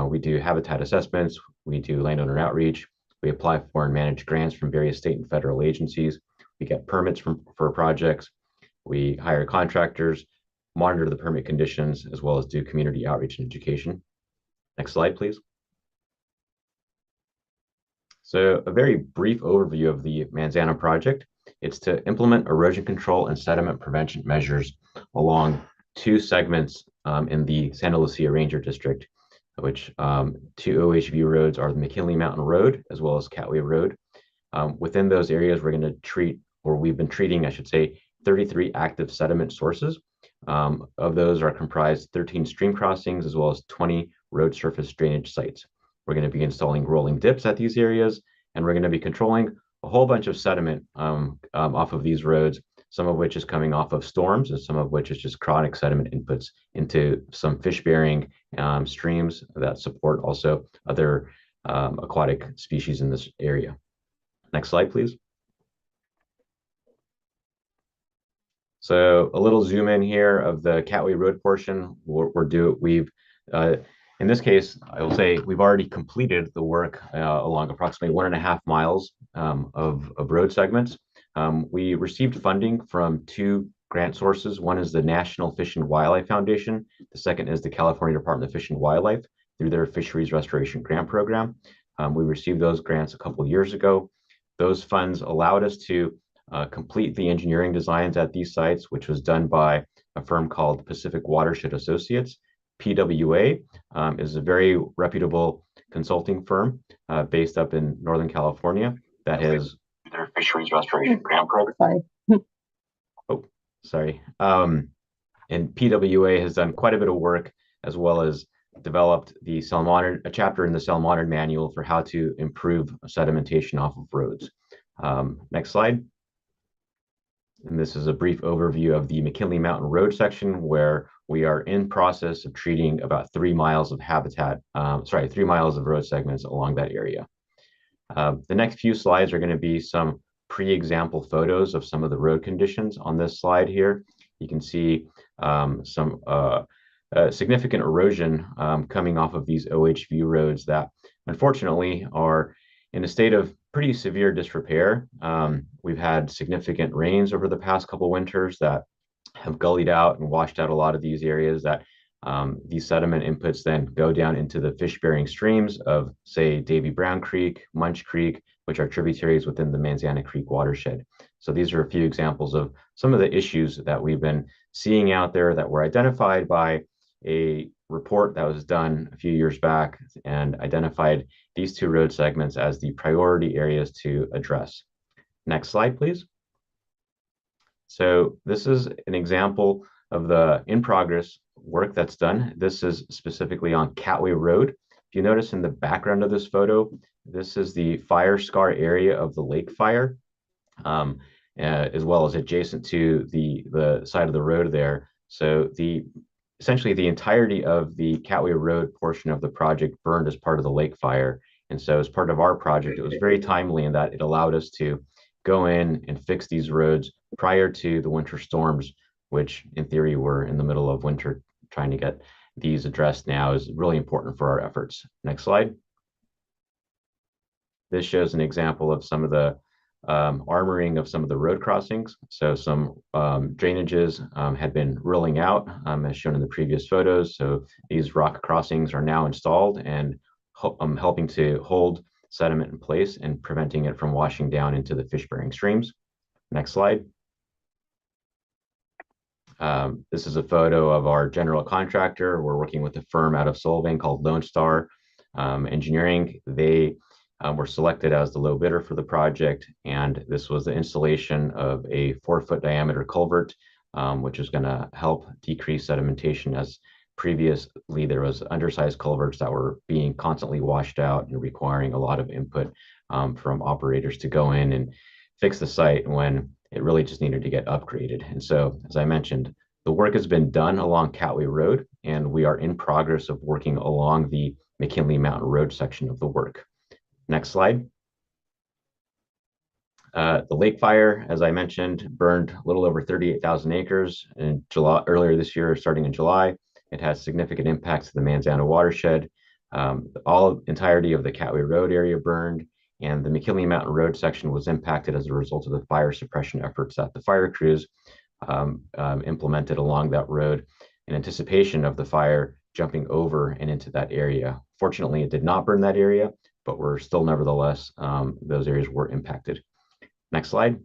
We do habitat assessments, we do landowner outreach, we apply for and manage grants from various state and federal agencies, we get permits for projects, we hire contractors, monitor the permit conditions, as well as do community outreach and education. Next slide, please. So a very brief overview of the Manzana project. It's to implement erosion control and sediment prevention measures along two segments in the Santa Lucia Ranger District, which two OHV roads are the McKinley Mountain Road as well as Catway Road. Within those areas, we're going to treat, or we've been treating, I should say, 33 active sediment sources. Of those are comprised 13 stream crossings as well as 20 road surface drainage sites. We're going to be installing rolling dips at these areas, and we're going to be controlling a whole bunch of sediment off of these roads, some of which is coming off of storms and some of which is just chronic sediment inputs into some fish-bearing streams that support also other aquatic species in this area. Next slide, please. So a little zoom in here of the Catway Road portion. In this case, I will say we've already completed the work along approximately 1.5 miles of road segments. We received funding from two grant sources. One is the National Fish and Wildlife Foundation. The second is the California Department of Fish and Wildlife through their Fisheries Restoration Grant Program. We received those grants a couple of years ago. Those funds allowed us to complete the engineering designs at these sites, which was done by a firm called Pacific Watershed Associates. PWA is a very reputable consulting firm based up in Northern California that has their Fisheries Restoration Grant Program. Sorry. Oh, sorry. And PWA has done quite a bit of work, as well as developed the a chapter in the Salmonid Manual for how to improve sedimentation off of roads. Next slide. And this is a brief overview of the McKinley Mountain Road section, where we are in process of treating about 3 miles of 3 miles of road segments along that area. The next few slides are going to be some pre-example photos of some of the road conditions on this slide here. You can see some significant erosion coming off of these OHV roads that unfortunately are in a state of pretty severe disrepair. We've had significant rains over the past couple winters that have gullied out and washed out a lot of these areas that these sediment inputs then go down into the fish-bearing streams of, say, Davy Brown Creek, Munch Creek, which are tributaries within the Manzana Creek watershed. So these are a few examples of some of the issues that we've been seeing out there that were identified by a report that was done a few years back and identified these two road segments as the priority areas to address. Next slide, please. So this is an example of the in-progress work that's done. This is specifically on Catway Road. If you notice in the background of this photo, this is the fire scar area of the lake fire, as well as adjacent to the side of the road there. So essentially the entirety of the Catway Road portion of the project burned as part of the lake fire. And so as part of our project, it was very timely in that it allowed us to go in and fix these roads prior to the winter storms, which in theory we're in the middle of winter. Trying to get these addressed now is really important for our efforts. Next slide. This shows an example of some of the armoring of some of the road crossings. So some drainages had been rolling out as shown in the previous photos. So these rock crossings are now installed and helping to hold sediment in place and preventing it from washing down into the fish-bearing streams. Next slide. This is a photo of our general contractor. We're working with a firm out of Solvang called Lone Star Engineering. They were selected as the low bidder for the project, and this was the installation of a 4-foot diameter culvert, which is going to help decrease sedimentation, as previously there was undersized culverts that were being constantly washed out and requiring a lot of input from operators to go in and fix the site when it really just needed to get upgraded. And so, as I mentioned, the work has been done along Catway Road, and we are in progress of working along the McKinley Mountain Road section of the work. Next slide. The lake fire, as I mentioned, burned a little over 38,000 acres in July, earlier this year, starting in July. It has significant impacts to the Manzano watershed. Entirety of the Catway Road area burned, and the McKinley Mountain Road section was impacted as a result of the fire suppression efforts that the fire crews implemented along that road in anticipation of the fire jumping over and into that area. Fortunately, it did not burn that area, but we're still nevertheless, those areas were impacted. Next slide.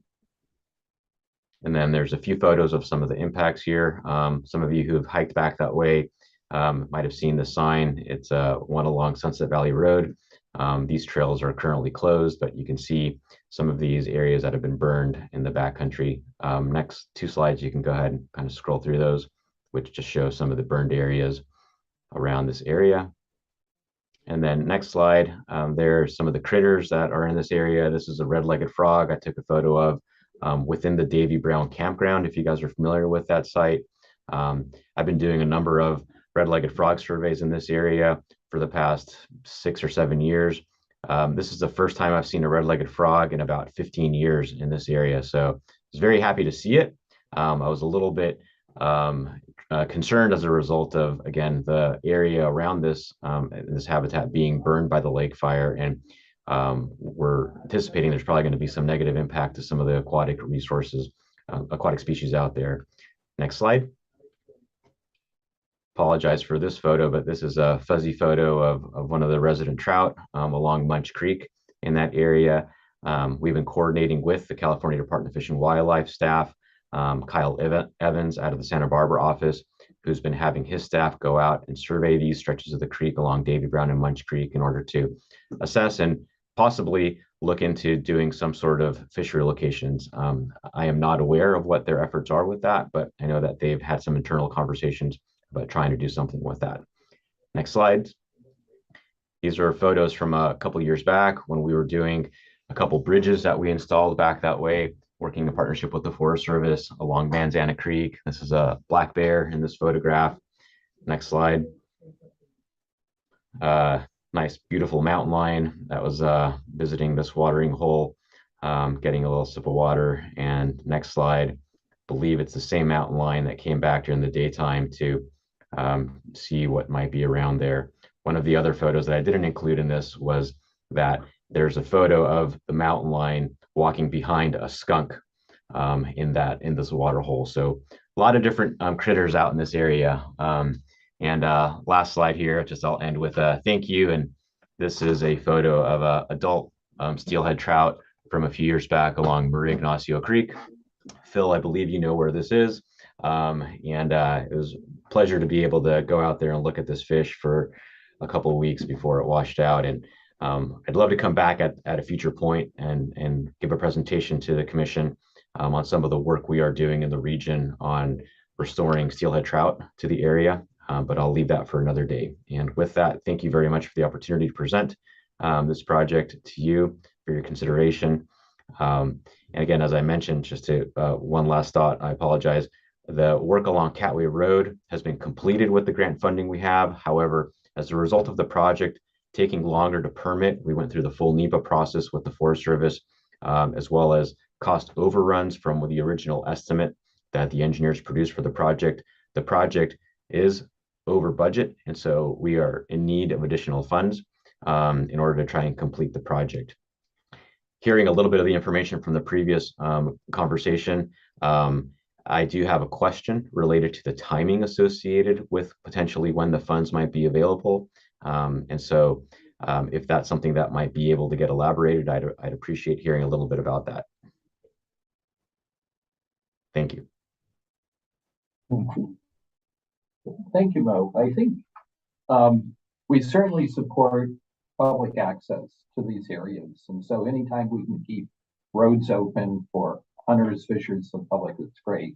And then there's a few photos of some of the impacts here. Some of you who have hiked back that way might have seen the sign. It's one along Sunset Valley Road. These trails are currently closed, but you can see some of these areas that have been burned in the backcountry. Next 2 slides, you can go ahead and kind of scroll through those, which just show some of the burned areas around this area. And then next slide, there are some of the critters that are in this area. This is a red-legged frog I took a photo of within the Davy Brown campground, if you guys are familiar with that site. I've been doing a number of red-legged frog surveys in this area for the past 6 or 7 years. This is the first time I've seen a red-legged frog in about 15 years in this area. So I was very happy to see it. I was a little bit concerned as a result of, again, the area around this habitat being burned by the lake fire, and we're anticipating there's probably going to be some negative impact to some of the aquatic resources, aquatic species out there. Next slide. Apologize for this photo, but this is a fuzzy photo of one of the resident trout along Munch Creek in that area. We've been coordinating with the California Department of Fish and Wildlife staff, Kyle Evans out of the Santa Barbara office, who's been having his staff go out and survey these stretches of the creek along Davy Brown and Munch Creek in order to assess and possibly look into doing some sort of fishery locations. I am not aware of what their efforts are with that, but I know that they've had some internal conversations about trying to do something with that. Next slide. These are photos from a couple years back when we were doing a couple bridges that we installed back that way, working in partnership with the Forest Service along Manzana Creek. This is a black bear in this photograph. Next slide. Nice, beautiful mountain lion that was visiting this watering hole, getting a little sip of water. And next slide, I believe it's the same mountain lion that came back during the daytime to see what might be around there. One of the other photos that I didn't include in this was that there's a photo of the mountain lion walking behind a skunk in this water hole. So a lot of different critters out in this area. Last slide here, just I'll end with a thank you. And this is a photo of a adult steelhead trout from a few years back along Maria Ignacio Creek. Phil, I believe you know where this is. It was a pleasure to be able to go out there and look at this fish for a couple of weeks before it washed out. And I'd love to come back at a future point and give a presentation to the commission on some of the work we are doing in the region on restoring steelhead trout to the area. But I'll leave that for another day. And with that, thank you very much for the opportunity to present this project to you for your consideration. And again, as I mentioned, just to one last thought, I apologize. The work along Catway Road has been completed with the grant funding we have. However, as a result of the project taking longer to permit. We went through the full NEPA process with the Forest Service, as well as cost overruns from the original estimate that the engineers produced for the project. The project is over budget, and so we are in need of additional funds in order to try and complete the project. Hearing a little bit of the information from the previous conversation, I do have a question related to the timing associated with potentially when the funds might be available. And so if that's something that might be able to get elaborated, I'd appreciate hearing a little bit about that. Thank you. Thank you, Mo. I think we certainly support public access to these areas. And so anytime we can keep roads open for hunters, fishers, and public, it's great.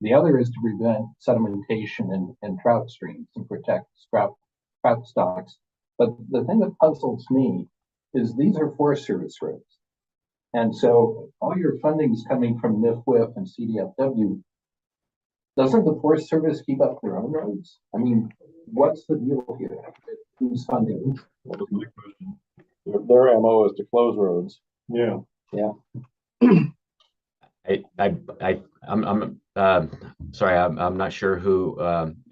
The other is to prevent sedimentation in trout streams and protect trout stocks. But the thing that puzzles me is these are Forest Service roads. And so all your funding is coming from NIFWIP and CDFW. Doesn't the Forest Service keep up their own roads? I mean, what's the deal here? Who's funding? That was my question. Their MO is to close roads. Yeah. I'm sorry, I'm not sure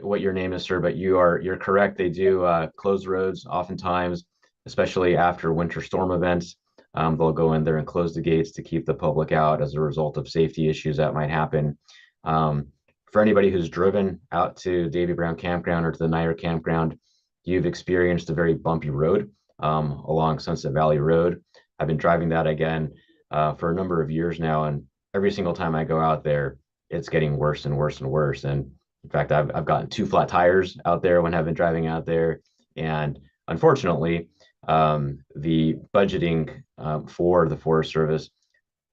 what your name is, sir, but you're correct. They do close roads oftentimes, especially after winter storm events. They'll go in there and close the gates to keep the public out as a result of safety issues that might happen. For anybody who's driven out to Davy Brown Campground or to the Nier Campground, you've experienced a very bumpy road along Sunset Valley Road. I've been driving that again for a number of years now, and every single time I go out there, it's getting worse and worse and worse. And in fact, I've gotten 2 flat tires out there when I've been driving out there. And unfortunately, the budgeting for the Forest Service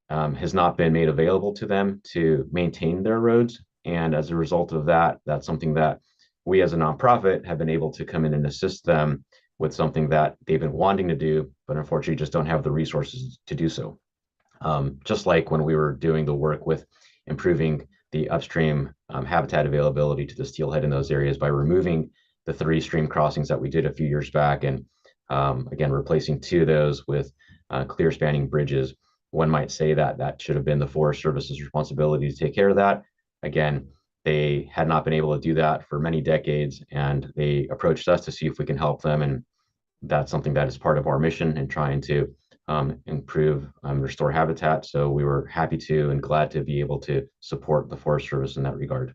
has not been made available to them to maintain their roads. And as a result of that, that's something that we as a nonprofit have been able to come in and assist them with, something that they've been wanting to do, but unfortunately just don't have the resources to do so. Just like when we were doing the work with improving the upstream habitat availability to the steelhead in those areas by removing the 3 stream crossings that we did a few years back, and again, replacing 2 of those with clear spanning bridges. One might say that that should have been the Forest Service's responsibility to take care of that. Again, they had not been able to do that for many decades, and they approached us to see if we can help them. And that's something that is part of our mission in trying to improve restore habitat. So we were happy to and glad to be able to support the Forest Service in that regard.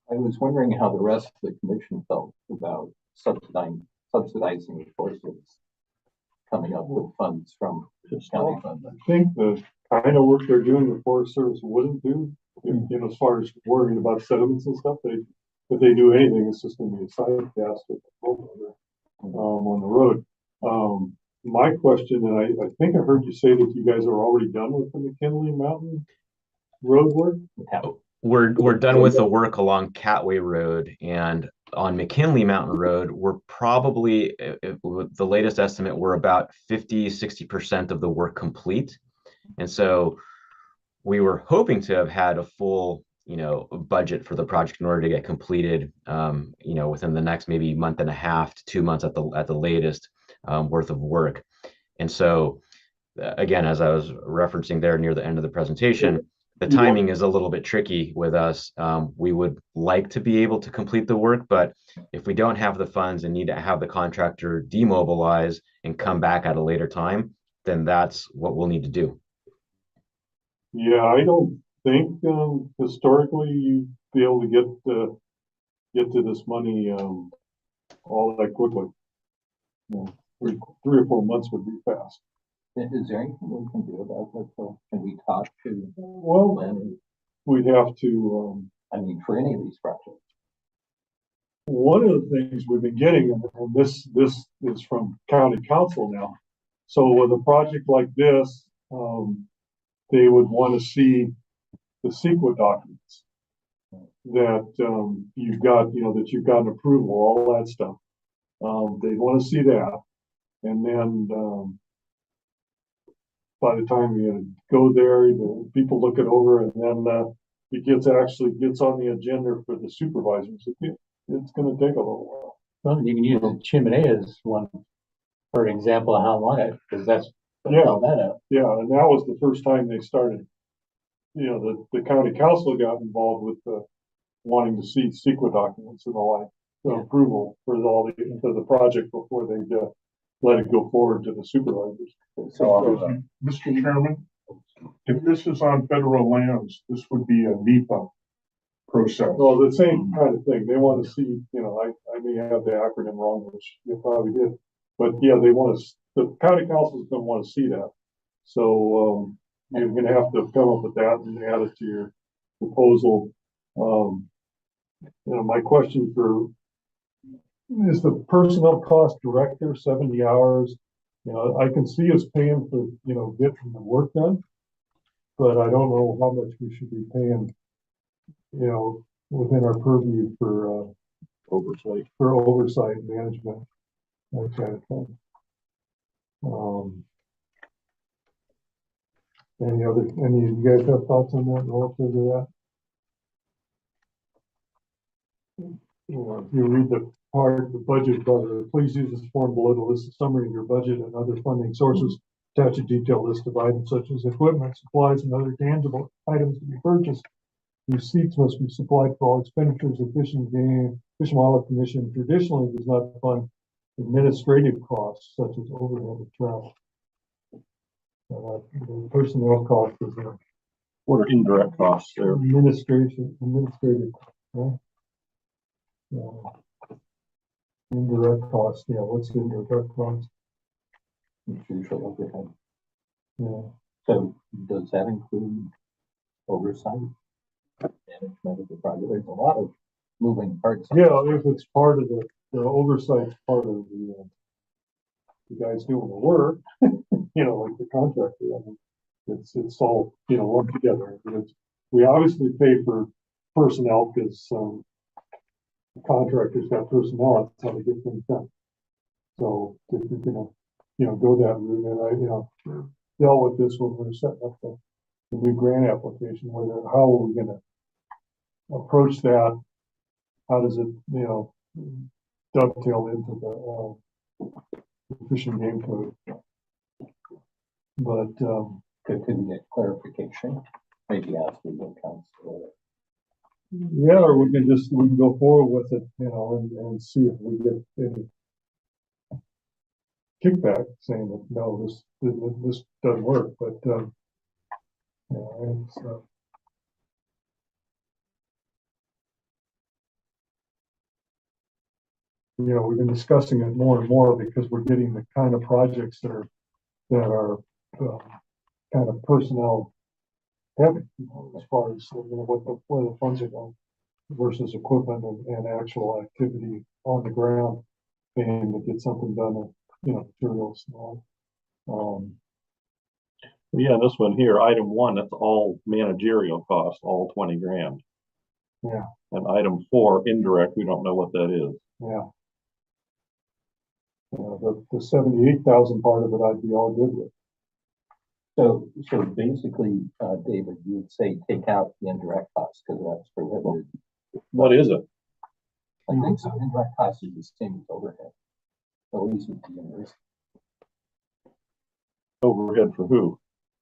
I was wondering how the rest of the commission felt about subsidizing the Forest Service, coming up with funds from county funds. I think the kind of work they're doing, the Forest Service wouldn't do, you know, as far as worrying about sediments and stuff. If they do anything, it's just going to be a side cast on the road. My question, and I think I heard you say that you guys are already done with the McKinley Mountain road work. We're done with the work along Catway Road, and on McKinley Mountain Road, we're probably, with the latest estimate, we're about 50-60% of the work complete. And so we were hoping to have had a full, budget for the project in order to get completed, within the next maybe month and a half to 2 months at the latest worth of work. And so, again, as I was referencing there near the end of the presentation, the timing is a little bit tricky with us. We would like to be able to complete the work, but if we don't have the funds and need to have the contractor demobilize and come back at a later time, then that's what we'll need to do. Yeah, I don't think historically you'd be able to get to this money all that quickly. Three or 4 months would be fast. Is there anything we can do about that? So can we talk to Lynn? We'd have to. For any of these projects. One of the things we've been getting, and this is from county council now. So with a project like this, they would want to see the CEQA documents that you've got, that you've got an approval, all that stuff. They want to see that, and then by the time you go there, the people look it over, and then it gets on the agenda for the supervisors. It's going to take a little while. Well, you can use the chimney as one, for an example of how long it, because that's, Yeah. how that out. Yeah, and that was the first time they started, the county council got involved with wanting to see CEQA documents and the like, the approval for for the project before they let it go forward to the supervisors. So, Mr. Chairman, if this is on federal lands, this would be a NEPA process. Well, the same kind of thing. They want to see, I may have the acronym wrong, which you probably did. But yeah, the county council's gonna want to see that. So, you're gonna have to come up with that and add it to your proposal. My question is the personnel cost director 70 hours? I can see us paying for, getting the work done. But I don't know how much we should be paying, within our purview for oversight management, that kind of thing. Any of you guys have thoughts on that relative to that? If you read the part, the budget, please use this form below to list a summary of your budget and other funding sources. Attach a detailed list of items such as equipment, supplies, and other tangible items to be purchased. Receipts must be supplied for all expenditures of Fish and Wildlife Commission traditionally does not fund administrative costs such as overhead and travel. The personnel cost is What are indirect costs there? administrative, right? Indirect cost, what's the indirect cost? usually overhead. Yeah. So does that include oversight, management of the project? There's a lot of moving parts. Yeah, if it's part of the oversight, part of the guys doing the work, like the contractor, it's all, work together. We obviously pay for personnel because, contractors got personnel, that's how they get things done. So if you're gonna, go that route, and I, dealt with this when we were setting up the new grant application, how are we gonna approach that? How does it, dovetail into the Fish and Game Code? But, Could we get clarification? Maybe ask legal counsel. yeah, or we can go forward with it, and see if we get any kickback saying that, no, this doesn't work, but, it's, we've been discussing it more and more because we're getting the kind of projects that are kind of personnel heavy, as far as, where the funds are going versus equipment and actual activity on the ground and to get something done, materials and all. Yeah, this one here, item 1, that's all managerial costs, all 20 grand. Yeah. And item 4, indirect, we don't know what that is. Yeah. The 78,000 part of it, I'd be all good with. So basically, David, you would say take out the indirect costs because that's prohibited. What is it? I think so. Indirect costs is the same as overhead. At least with the university. Overhead for who?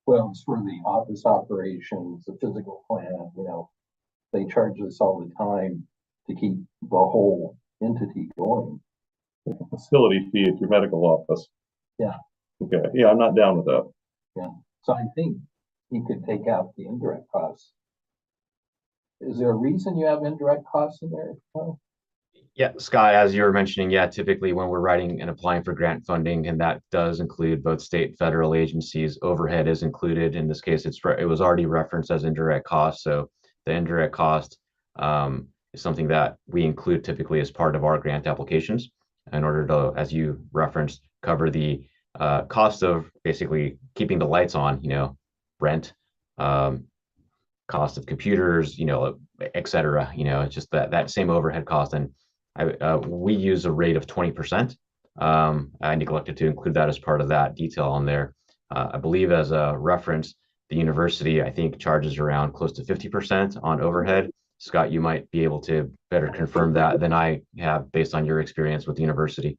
Well, it's for the office operations, the physical plant, they charge us all the time to keep the whole entity going. Facility fee at your medical office. Yeah. Okay, yeah, I'm not down with that. Yeah, so I think you could take out the indirect costs. Is there a reason you have indirect costs in there? Yeah, Scott, as you were mentioning, yeah, typically when we're writing and applying for grant funding, and that does include both state and federal agencies, overhead is included. In this case, it was already referenced as indirect cost. So the indirect cost is something that we include typically as part of our grant applications in order to, as you referenced, cover the cost of basically keeping the lights on, rent, cost of computers, et cetera. It's just that same overhead cost. And we use a rate of 20%. I neglected to include that as part of that detail on there. I believe as a reference, the university, I think, charges around close to 50% on overhead. Scott, you might be able to better confirm that than I have based on your experience with the university.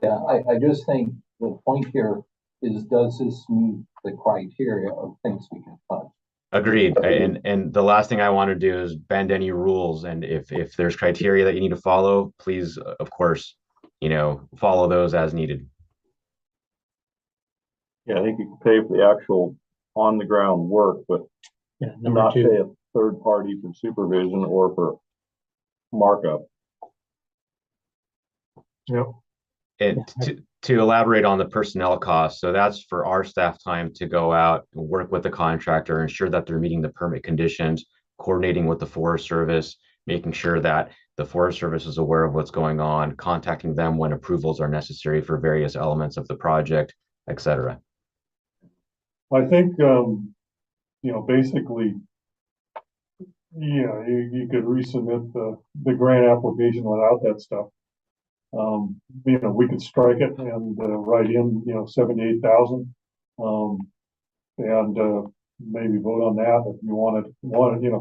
Yeah, I just think the point here is, does this meet the criteria of things we can fund? Agreed. And the last thing I want to do is bend any rules. And if there's criteria that you need to follow, please, of course, follow those as needed. Yeah, I think you can pay for the actual on the ground work, but Yeah, number not pay two, a third party for supervision or for markup. Yep. And to elaborate on the personnel costs, so that's for our staff time to go out and work with the contractor, ensure that they're meeting the permit conditions, coordinating with the Forest Service, making sure that the Forest Service is aware of what's going on, contacting them when approvals are necessary for various elements of the project, etc. I think, basically, yeah, you could resubmit the grant application without that stuff. We could strike it and write in, 78,000. And maybe vote on that if you if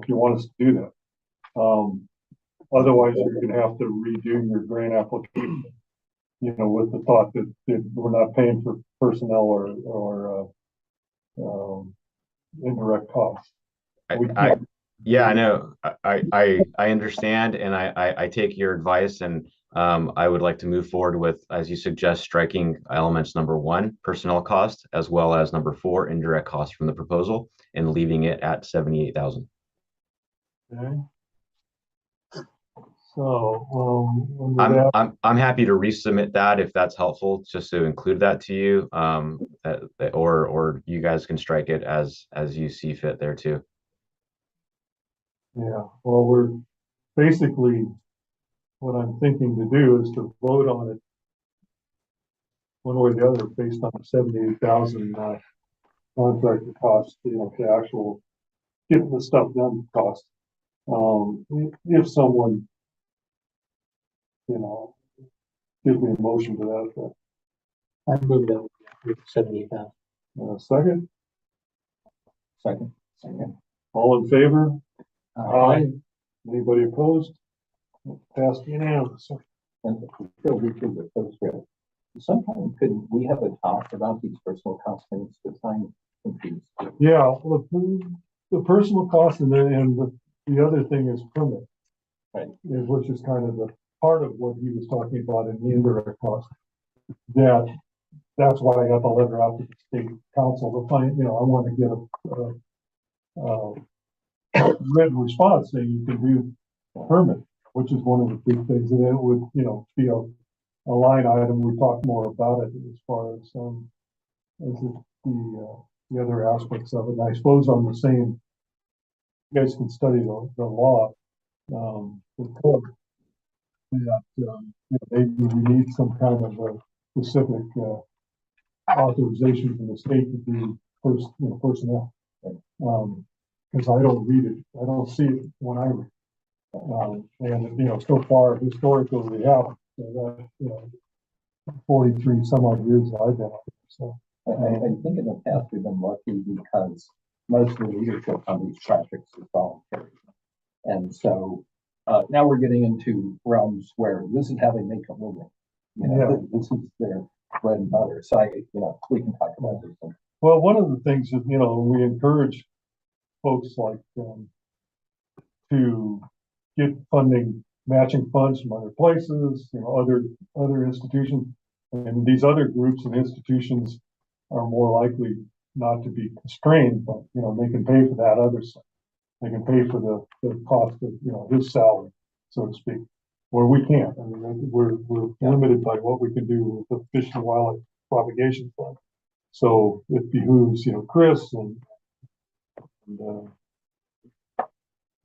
you want us to do that. Otherwise, you're gonna have to redo your grant application, with the thought that we're not paying for personnel or indirect costs. Yeah, I know. I understand, and I take your advice, and I would like to move forward with, as you suggest, striking elements number 1, personnel cost, as well as number 4, indirect costs from the proposal, and leaving it at 78,000. Okay. So, under that, I'm happy to resubmit that if that's helpful, just to include that to you, or you guys can strike it as you see fit there too. yeah, well, we're basically, what I'm thinking to do is to vote on it one way or the other based on the 78,000 contractor cost, the actual getting the stuff done cost. If someone, gives me a motion to that effect. I moved that with 70,000. Second, Second. all in favor? Aye. Anybody opposed? Passed unanimously. And Phil, we should propose here. Sometime could we have a talk about these personal cost things to find confused? Yeah, well, the personal cost and the other thing is permit. Right. Which is kind of the part of what he was talking about in the indirect cost. That's why I got the letter out to the state council to find, I want to get a written response saying you can do permit, which is one of the big things, and it would, be a line item. We talk more about it as far as the other aspects of it. And I suppose on the same, you guys can study the law, the code, that maybe we need some kind of a specific authorization from the state to do personnel. Because I don't read it, I don't see it when I read. And so far historically we have, so that 43 some odd years that I've been on it. So I think in the past we've been lucky because most of the leadership on these projects is voluntary. And so now we're getting into realms where this is how they make a living. This is their bread and butter. So we can talk about this. well, one of the things that we encourage folks like to get funding, matching funds from other places, other institutions, and these other groups and institutions are more likely not to be constrained, but they can pay for that other side. They can pay for the cost of his salary, so to speak, where we can't. I mean, we're limited by what we can do with the Fish and Wildlife Propagation Fund. So it behooves Chris and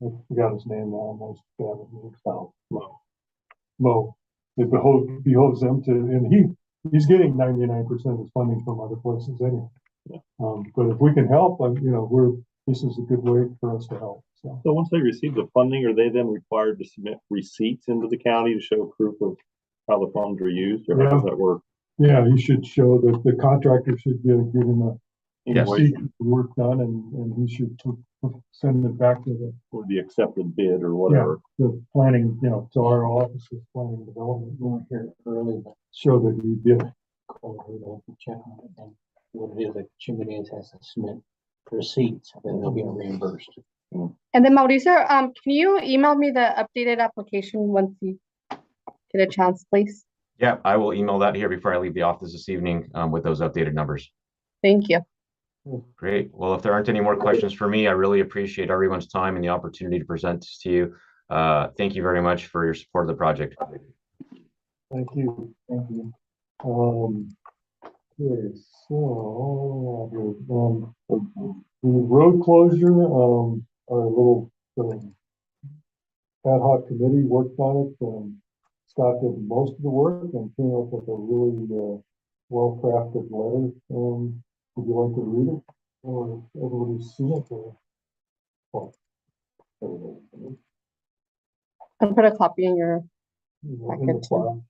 I forgot his name now. Almost Mo. It behoves them to, and he's getting 99% of his funding from other places anyway. But if we can help, this is a good way for us to help. So once they receive the funding, are they then required to submit receipts into the county to show proof of how the funds were used, or how does that work? Yeah, he should show that the contractor should give him a receipt of the work done, and he should send it back to Or the accepted bid or whatever. the planning, to our office's planning development, We weren't here early, but show that we did. we'll have to check on it and what it is, like Chimney has to submit receipts, then they'll get reimbursed. And then Mauricio, can you email me the updated application once you get a chance, please? Yeah, I will email that here before I leave the office this evening, with those updated numbers. Thank you. Great. Well, if there aren't any more questions for me, I really appreciate everyone's time and the opportunity to present this to you. Thank you very much for your support of the project. Thank you. Thank you. Okay, so, the road closure, our little, ad hoc committee worked on it. Scott did most of the work and came up with a really, well-crafted letter. Would you like to read it? Or everybody's seen it? Or? I'll put a copy in your In the packet too. file.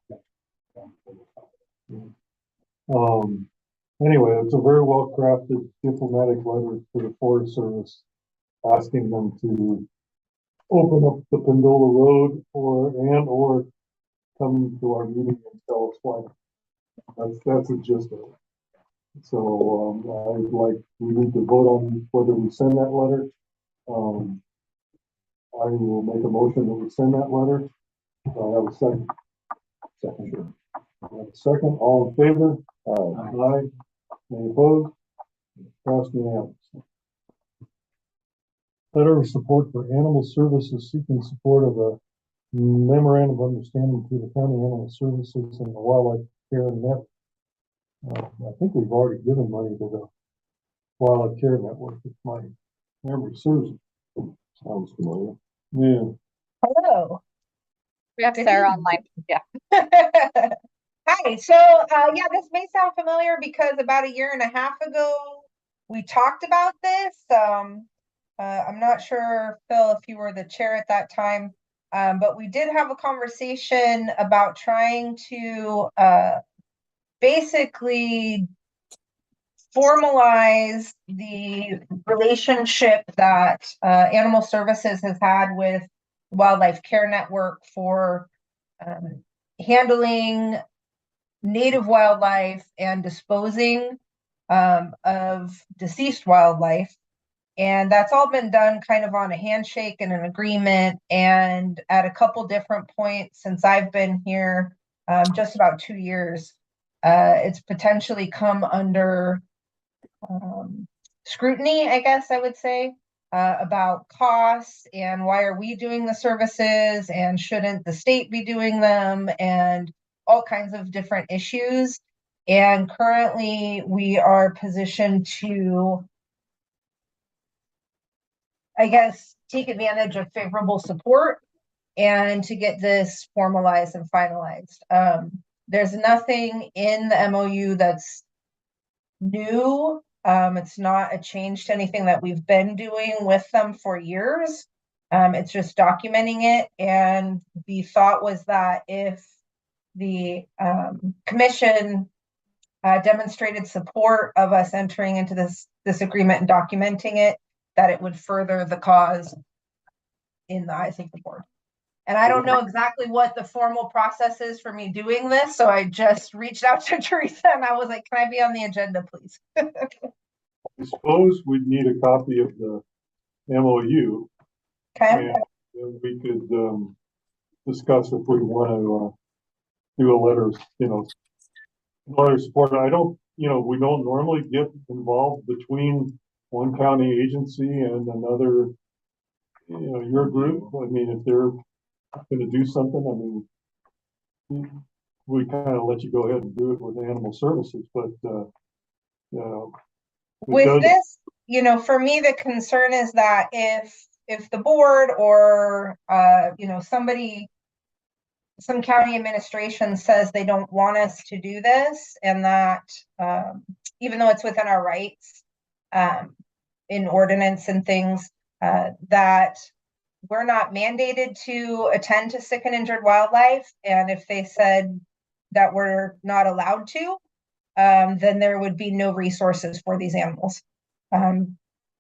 Anyway, it's a very well crafted diplomatic letter to the Forest Service asking them to open up the Pendola Road or come to our meeting and tell us why. That's the gist of it. So, we need to vote on whether we send that letter. I will make a motion that we send that letter. I have a second. Second, sure. I have a second, all in favor? Aye. Any opposed? Passed unanimously. Letter of support for animal services seeking support of a memorandum of understanding between the county animal services and the wildlife care network. I think we've already given money to the wildlife care network, if my memory serves. Sounds familiar. Yeah. Hello. We have Sarah online. Yeah. Hi. So, yeah, this may sound familiar because about a year and a half ago, we talked about this. I'm not sure, Phil, if you were the chair at that time, but we did have a conversation about trying to basically formalize the relationship that Animal Services has had with Wildlife Care Network for handling native wildlife and disposing of deceased wildlife. And that's all been done kind of on a handshake and an agreement. And at a couple different points since I've been here, just about 2 years, it's potentially come under scrutiny, I guess I would say, about costs and why are we doing the services and shouldn't the state be doing them and all kinds of different issues. And currently we are positioned to, I guess, take advantage of favorable support and to get this formalized and finalized. There's nothing in the MOU that's new. It's not a change to anything that we've been doing with them for years. It's just documenting it. And the thought was that if the commission demonstrated support of us entering into this agreement and documenting it, that it would further the cause in the eyes of the board. And I don't know exactly what the formal process is for me doing this, so I just reached out to Teresa and I was like, can I be on the agenda, please? I suppose we'd need a copy of the MOU. Okay. And we could discuss if we want to do a letter, letter of support. I don't, we don't normally get involved between one county agency and another, your group. I mean, if they're going to do something, I mean, we kind of let you go ahead and do it with Animal Services, but with this, for me, the concern is that if the board or some county administration says they don't want us to do this, and that even though it's within our rights in ordinance and things, that we're not mandated to attend to sick and injured wildlife. And if they said that we're not allowed to, then there would be no resources for these animals.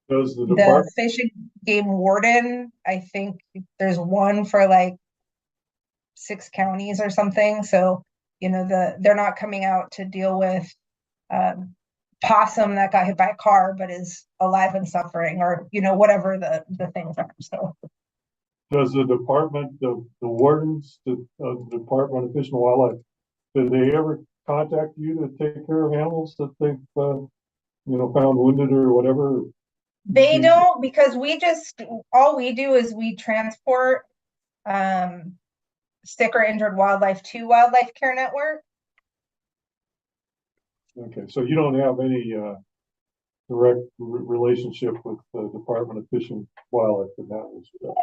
Does the The department, Fish and Game Warden, I think there's one for like 6 counties or something, so, you know, they're not coming out to deal with possum that got hit by a car but is alive and suffering, or, you know, whatever the things are, so. does the department, the wardens, the Department of Fish and Wildlife, did they ever contact you to take care of animals that they've, found wounded or whatever? They don't, because all we do is we transport sick or injured wildlife to Wildlife Care Network. Okay, so you don't have any direct relationship with the Department of Fish and Wildlife in that respect?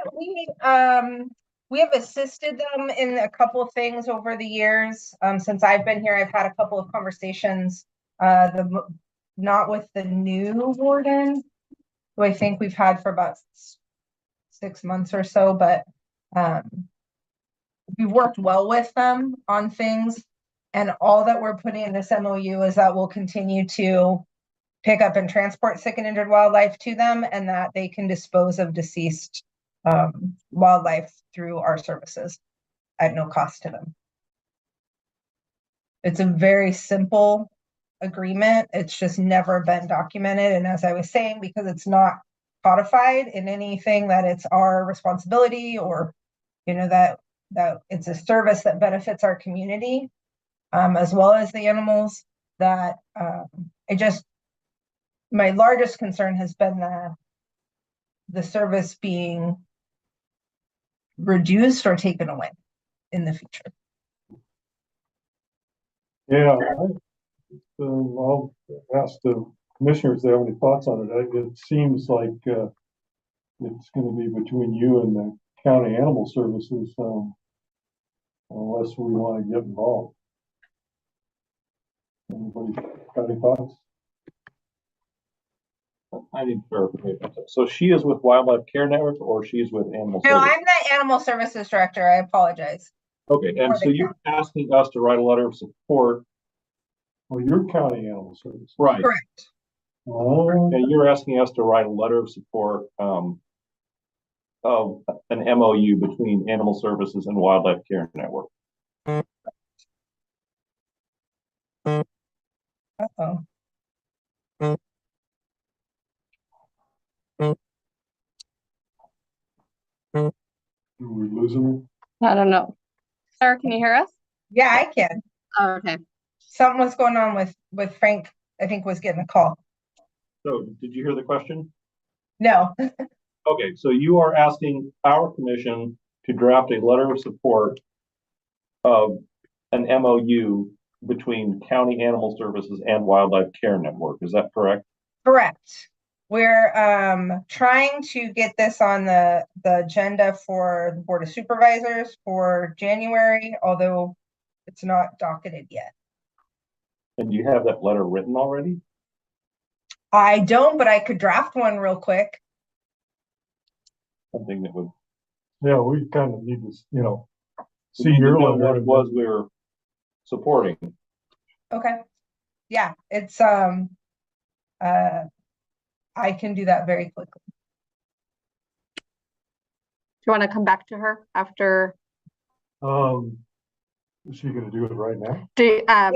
We have assisted them in a couple of things over the years. Since I've been here, I've had a couple of conversations, not with the new warden, who I think we've had for about 6 months or so, but we've worked well with them on things. And all that we're putting in this MOU is that we'll continue to pick up and transport sick and injured wildlife to them, and that they can dispose of deceased wildlife through our services at no cost to them. It's a very simple agreement. It's just never been documented. And as I was saying, because it's not codified in anything that it's our responsibility, or, you know, that it's a service that benefits our community, as well as the animals, that my largest concern has been the service being reduced or taken away in the future. Yeah, I'll ask the commissioners if they have any thoughts on it. It seems like it's going to be between you and the county animal services, unless we want to get involved. Anybody got any thoughts? I need clarification. So she is with Wildlife Care Network, or she is with Animal No, Services? I'm the animal services director. I apologize. Okay, and so you're asking us to write a letter of support. Well, you're county animal service. Right. Correct. Oh, And you're asking us to write a letter of support of an MOU between Animal Services and Wildlife Care Network. Uh-oh. are we losing them? I don't know. Sarah, can you hear us? Yeah, I can. Oh, okay. Something was going on with Frank, I think was getting a call. So did you hear the question? No. Okay, so you are asking our commission to draft a letter of support of an MOU between County Animal Services and Wildlife Care Network. Is that correct? Correct. We're trying to get this on the agenda for the Board of Supervisors for January, although it's not docketed yet. And do you have that letter written already? I don't, but I could draft one real quick. Something that would. Yeah, we kind of need to, see we need to your know letter. what it was we were supporting. Okay. Yeah, it's I can do that very quickly. Do you want to come back to her after? Is she gonna do it right now? Sarah,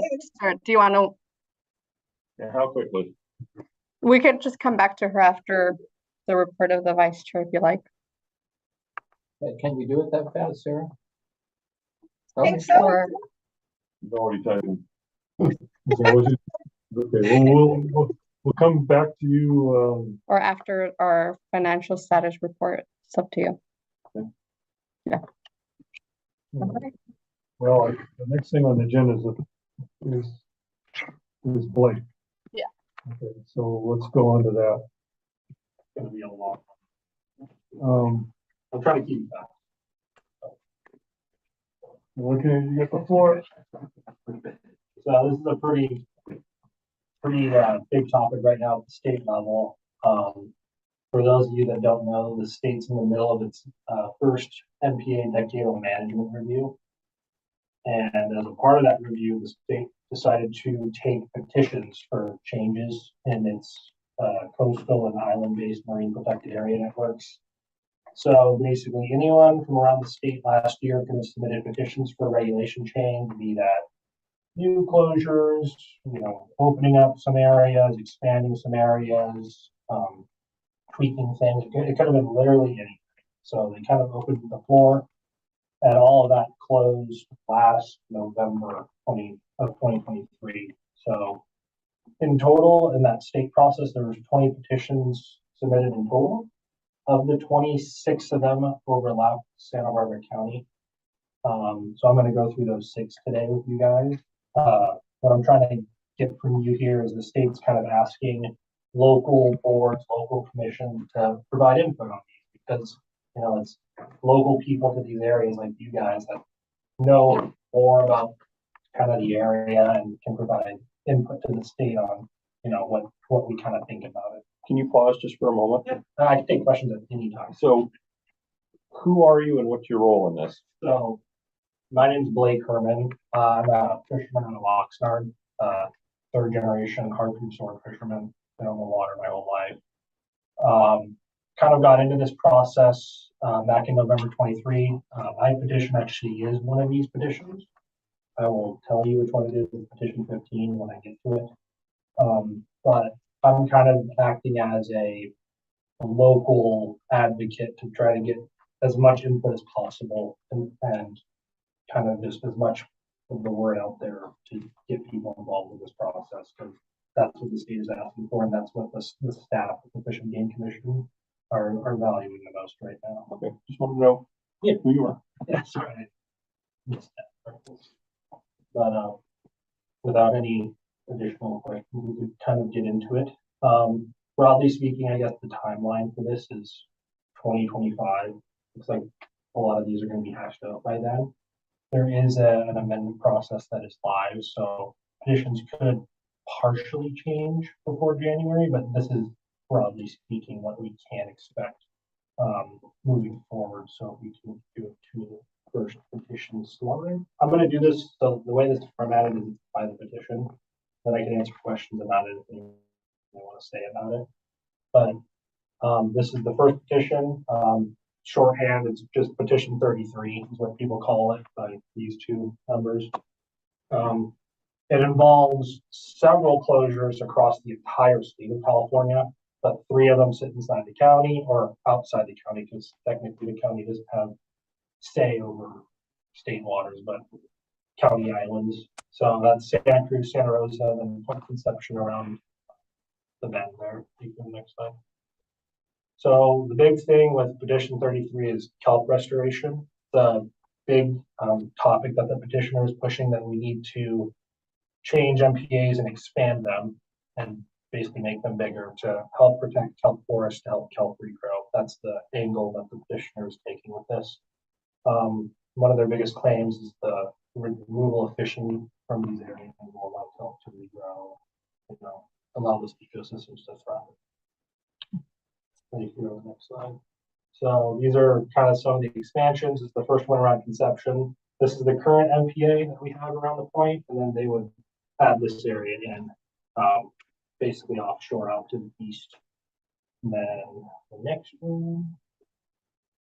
do you want to? Yeah, how quickly? We could just come back to her after the report of the vice chair, if you like. Can you do it that fast, Sarah? I think so. Or You've already typing. Is that what you- Okay, well, we'll come back to you, or after our financial status report. It's up to you. well, the next thing on the agenda is Blake. Yeah. Okay, so let's go on to that. Gonna be a lot. I'm trying to keep it back. Okay, you get the floor. So this is a pretty big topic right now at the state level. For those of you that don't know, the state's in the middle of its first MPA decadal management review. And as a part of that review, the state decided to take petitions for changes in its coastal and island-based marine protected area networks. So basically, anyone from around the state last year could have submitted petitions for regulation change, be that new closures, opening up some areas, expanding some areas, tweaking things. It could have been literally anything. So they kind of opened the floor, and all of that closed last November 2023. So in total, in that state process, there was 20 petitions submitted in total. Of the 26 of them overlap Santa Barbara County. So I'm going to go through those 6 today with you guys. What I'm trying to get from you here is the state's kind of asking local boards, local commissions to provide input on these, because it's local people to these areas like you guys that know more about kind of the area and can provide input to the state on what we kind of think about it. Can you pause just for a moment? Yeah, I can take questions at any time. So who are you and what's your role in this? So my name's Blake Herman. I'm a fisherman out of Oxnard, 3rd generation hardwood sword fisherman. Been on the water my whole life. Kind of got into this process back in November 23. My petition actually is one of these petitions. I will tell you which one it is, petition 15, when I get to it. But I'm kind of acting as a local advocate to try to get as much input as possible and kind of just as much of the word out there to get people involved in this process, because that's what the state is asking for, and that's what the staff of the Fish and Game Commission are valuing the most right now. Okay, just want to know who you are. That's right. But without any additional questions, we could kind of get into it. Broadly speaking, I guess the timeline for this is 2025. Looks like a lot of these are going to be hashed out by then. There is an amendment process that is live, so petitions could partially change before January, but this is broadly speaking what we can expect moving forward. So we can do it to the first petition slide. I'm going to do this, so the way this is formatted is by the petition, then I can answer questions about it if you want to say about it. But this is the first petition. Shorthand, it's just petition 33 is what people call it by these 2 numbers. It involves several closures across the entire state of California, but 3 of them sit inside the county or outside the county, because technically the county doesn't have say over state waters, but county islands. So that's Santa Cruz, Santa Rosa, and Point Conception around the bend there. You can next slide. So the big thing with petition 33 is kelp restoration. The big topic that the petitioner is pushing, that we need to change MPAs and expand them and basically make them bigger to help protect kelp forests, to help kelp regrow. That's the angle that the petitioner is taking with this. One of their biggest claims is the removal of fishing from these areas and will allow kelp to regrow, allow those ecosystems to thrive. Thank you. On the next slide. So these are kind of some of the expansions. It's the first one around Conception. This is the current MPA that we have around the point, and then they would add this area in, basically offshore out to the east. And then the next one.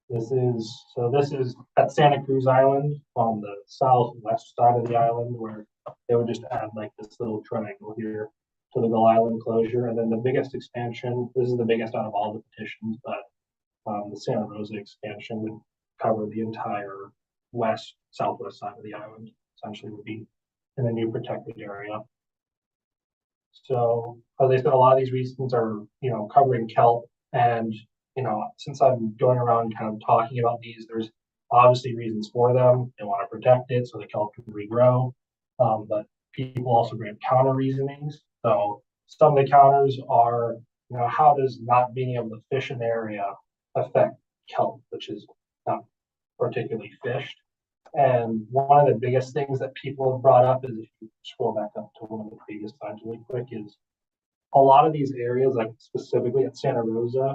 This is at Santa Cruz Island on the southwest side of the island, where they would just add like this little triangle here to the Gull Island closure. And then the biggest expansion, this is the biggest out of all the petitions, but the Santa Rosa expansion would cover the entire southwest side of the island, essentially would be in a new protected area. So as I said, a lot of these reasons are, covering kelp, and, since I'm going around kind of talking about these, there's obviously reasons for them. They want to protect it so the kelp can regrow, but people also bring counter reasonings. So some of the counters are, how does not being able to fish an area affect kelp, which is not particularly fished? And one of the biggest things that people have brought up is, if you scroll back up to one of the previous slides really quick, is a lot of these areas, like specifically at Santa Rosa,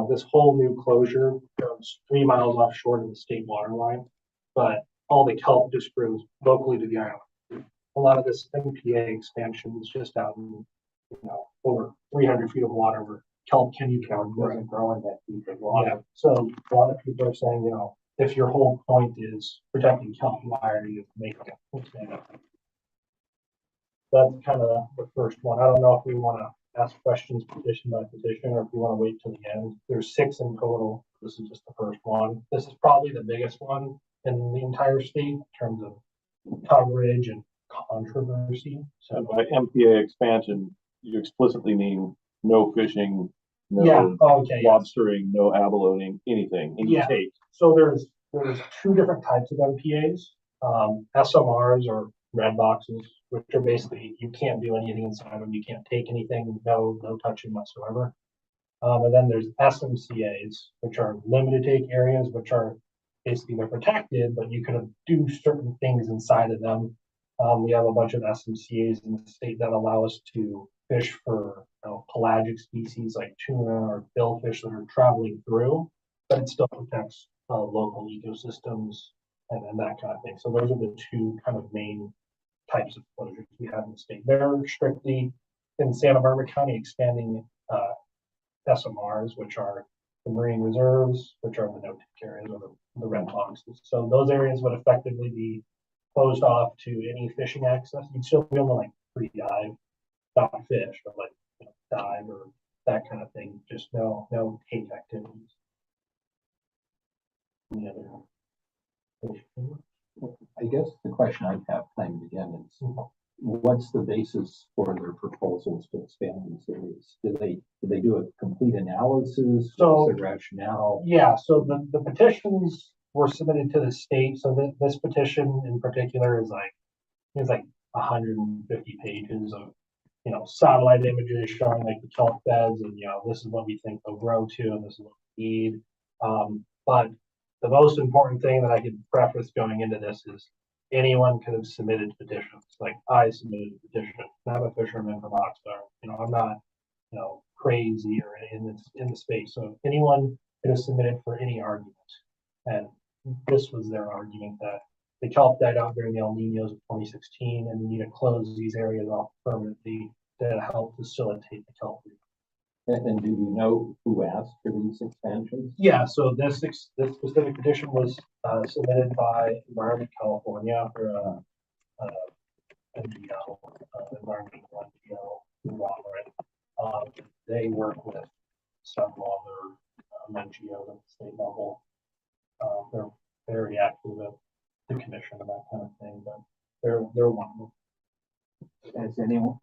this whole new closure goes 3 miles offshore to the state water line, but all the kelp just grows locally to the island. A lot of this MPA expansion is just out in over 300 feet of water where kelp can doesn't grow in that deep of water. So a lot of people are saying, if your whole point is protecting kelp, why are you making it expand? That's kind of the first one. I don't know if we want to ask questions petition by petition, or if we want to wait till the end. There's 6 in total. This is just the first one. This is probably the biggest one in the entire state in terms of coverage and controversy. So by MPA expansion, you explicitly mean no fishing, no lobstering, no abaloning, anything, any take. So there's 2 different types of MPAs, SMRs or red boxes, which are basically you can't do anything inside them, you can't take anything, no touching whatsoever. And then there's SMCAs, which are limited take areas, which are basically they're protected, but you can do certain things inside of them. We have a bunch of SMCAs in the state that allow us to fish for pelagic species like tuna or billfish that are traveling through, but it still protects local ecosystems and that kind of thing. So those are the 2 kind of main types of closures we have in the state. They're strictly in Santa Barbara County expanding SMRs, which are the marine reserves, which are the no-take areas or the red boxes. So those areas would effectively be closed off to any fishing access. You'd still be able to like free dive, not fish, but like dive or that kind of thing. Just no take activities. Any other questions? I guess the question I have time again is, what's the basis for their proposals to expand these areas? Do they do a complete analysis? So what's the rationale? Yeah, so the petitions were submitted to the state. So this petition in particular is like 150 pages of satellite images showing like the kelp beds, and this is what we think they'll grow to, and this is what we need. But the most important thing that I could preface going into this is anyone could have submitted petitions. Like I submitted a petition. I'm a fisherman from Oxnard. I'm not, crazy or in the space. So anyone could have submitted for any argument. And this was their argument that the kelp died out during the El Niños of 2016, and we need to close these areas off permanently to help facilitate the kelp. And do you know who asked for these expansions? Yeah, so this specific petition was submitted by Environment California for NGL, environmental NGL conglomerate. They work with several other NGOs at the state level. They're very active at the commission and that kind of thing, but they're one of them. Has anyone,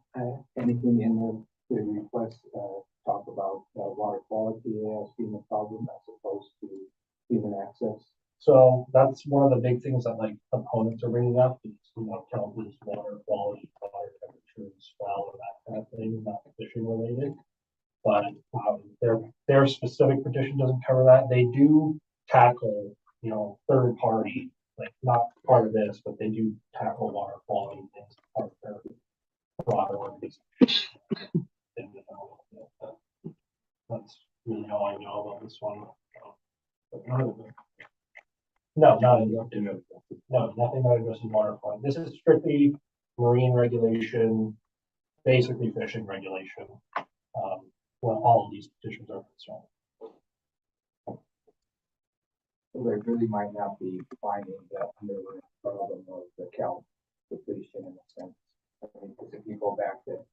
anything in the request talk about water quality as being a problem as opposed to human access? So that's one of the big things that like opponents are bringing up is kelp is water quality, water temperature, swell, and that kind of thing, not fishing related. But their specific petition doesn't cover that. They do tackle third party, like not part of this, but they do tackle water quality things part of their broader organization. That's really all I know about this one. No, nothing that addresses water quality. This is strictly marine regulation, basically fishing regulation. Well, all of these petitions are concerned. So there really might not be finding the underlying problem of the kelp depletion in a sense. I mean, because if you go back to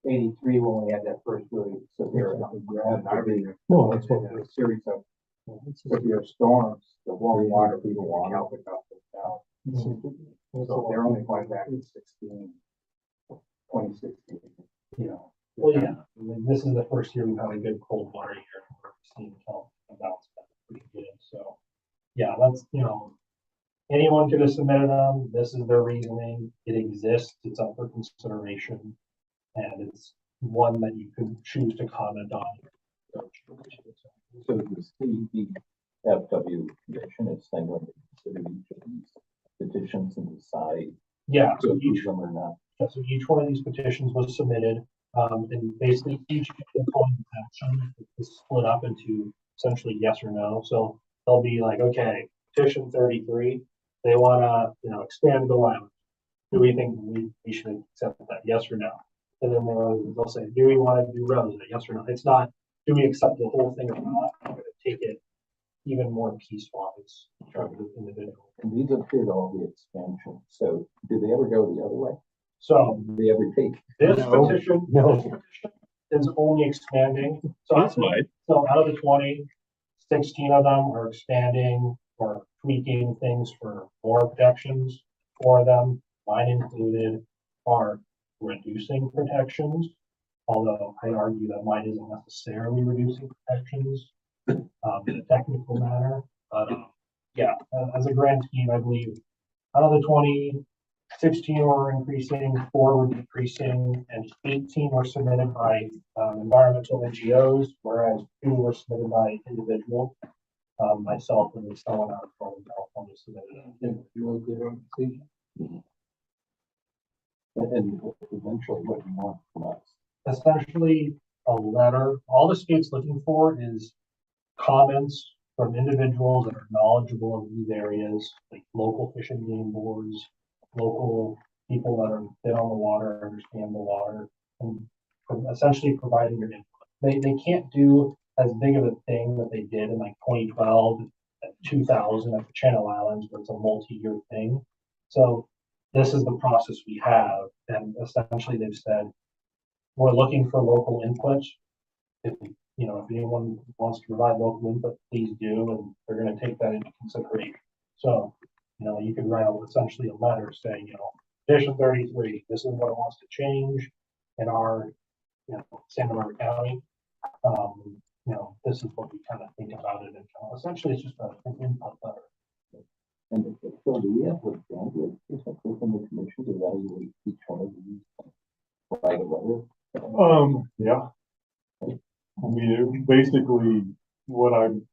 83 when we had that first really severe that's what a series of severe storms, the warm water people want help it up and down. So they're only going back to 2016. Well, yeah, I mean, this is the first year we've had a good cold water year. We're seeing kelp bounce back pretty good. So yeah, that's anyone could have submitted them. This is their reasoning. It exists. It's up for consideration, and it's one that you could choose to comment on. So the CEFW commission is saying when they consider each of these petitions and decide to approve them or not. So each one of these petitions was submitted, and basically each action is split up into essentially yes or no. So they'll be like, okay, petition 33, they want to expand the island. Do we think we should accept that? Yes or no? And then they'll say, do we want to do roads? Yes or no? It's not, do we accept the whole thing or not? I'm going to take it even more piecewise, individual. And these appear to all be expansion. So do they ever go the other way? So Do they ever take? this No. petition, No. this petition is only expanding. So That's nice. So out of the 20, 16 of them are expanding or tweaking things for more protections. 4 of them, mine included, are reducing protections. Although I argue that mine isn't necessarily reducing protections in a technical manner. But yeah, as a grand scheme, I believe out of the 20, 16 were increasing, 4 were decreasing, and 18 were submitted by environmental NGOs, whereas 2 were submitted by individual. Myself and someone out from California submitted. And eventually what you want from us. Essentially, a letter. All the state's looking for is comments from individuals that are knowledgeable of these areas, like local fish and game boards, local people that are been on the water, understand the water, and essentially providing your input. They can't do as big of a thing that they did in like 2012 and 2000 at the Channel Islands, where it's a multi-year thing. So this is the process we have, and essentially they've said we're looking for local input. If anyone wants to provide local input, please do, and they're going to take that into consideration. So, you could write essentially a letter saying, Edition 33, this is what it wants to change in our, Santa Barbara County. This is what we kind of think about it. And essentially, it's just an input letter. And so do we have the bandwidth from the commission to evaluate each one of these? Write a letter? Yeah. I mean, basically what I'm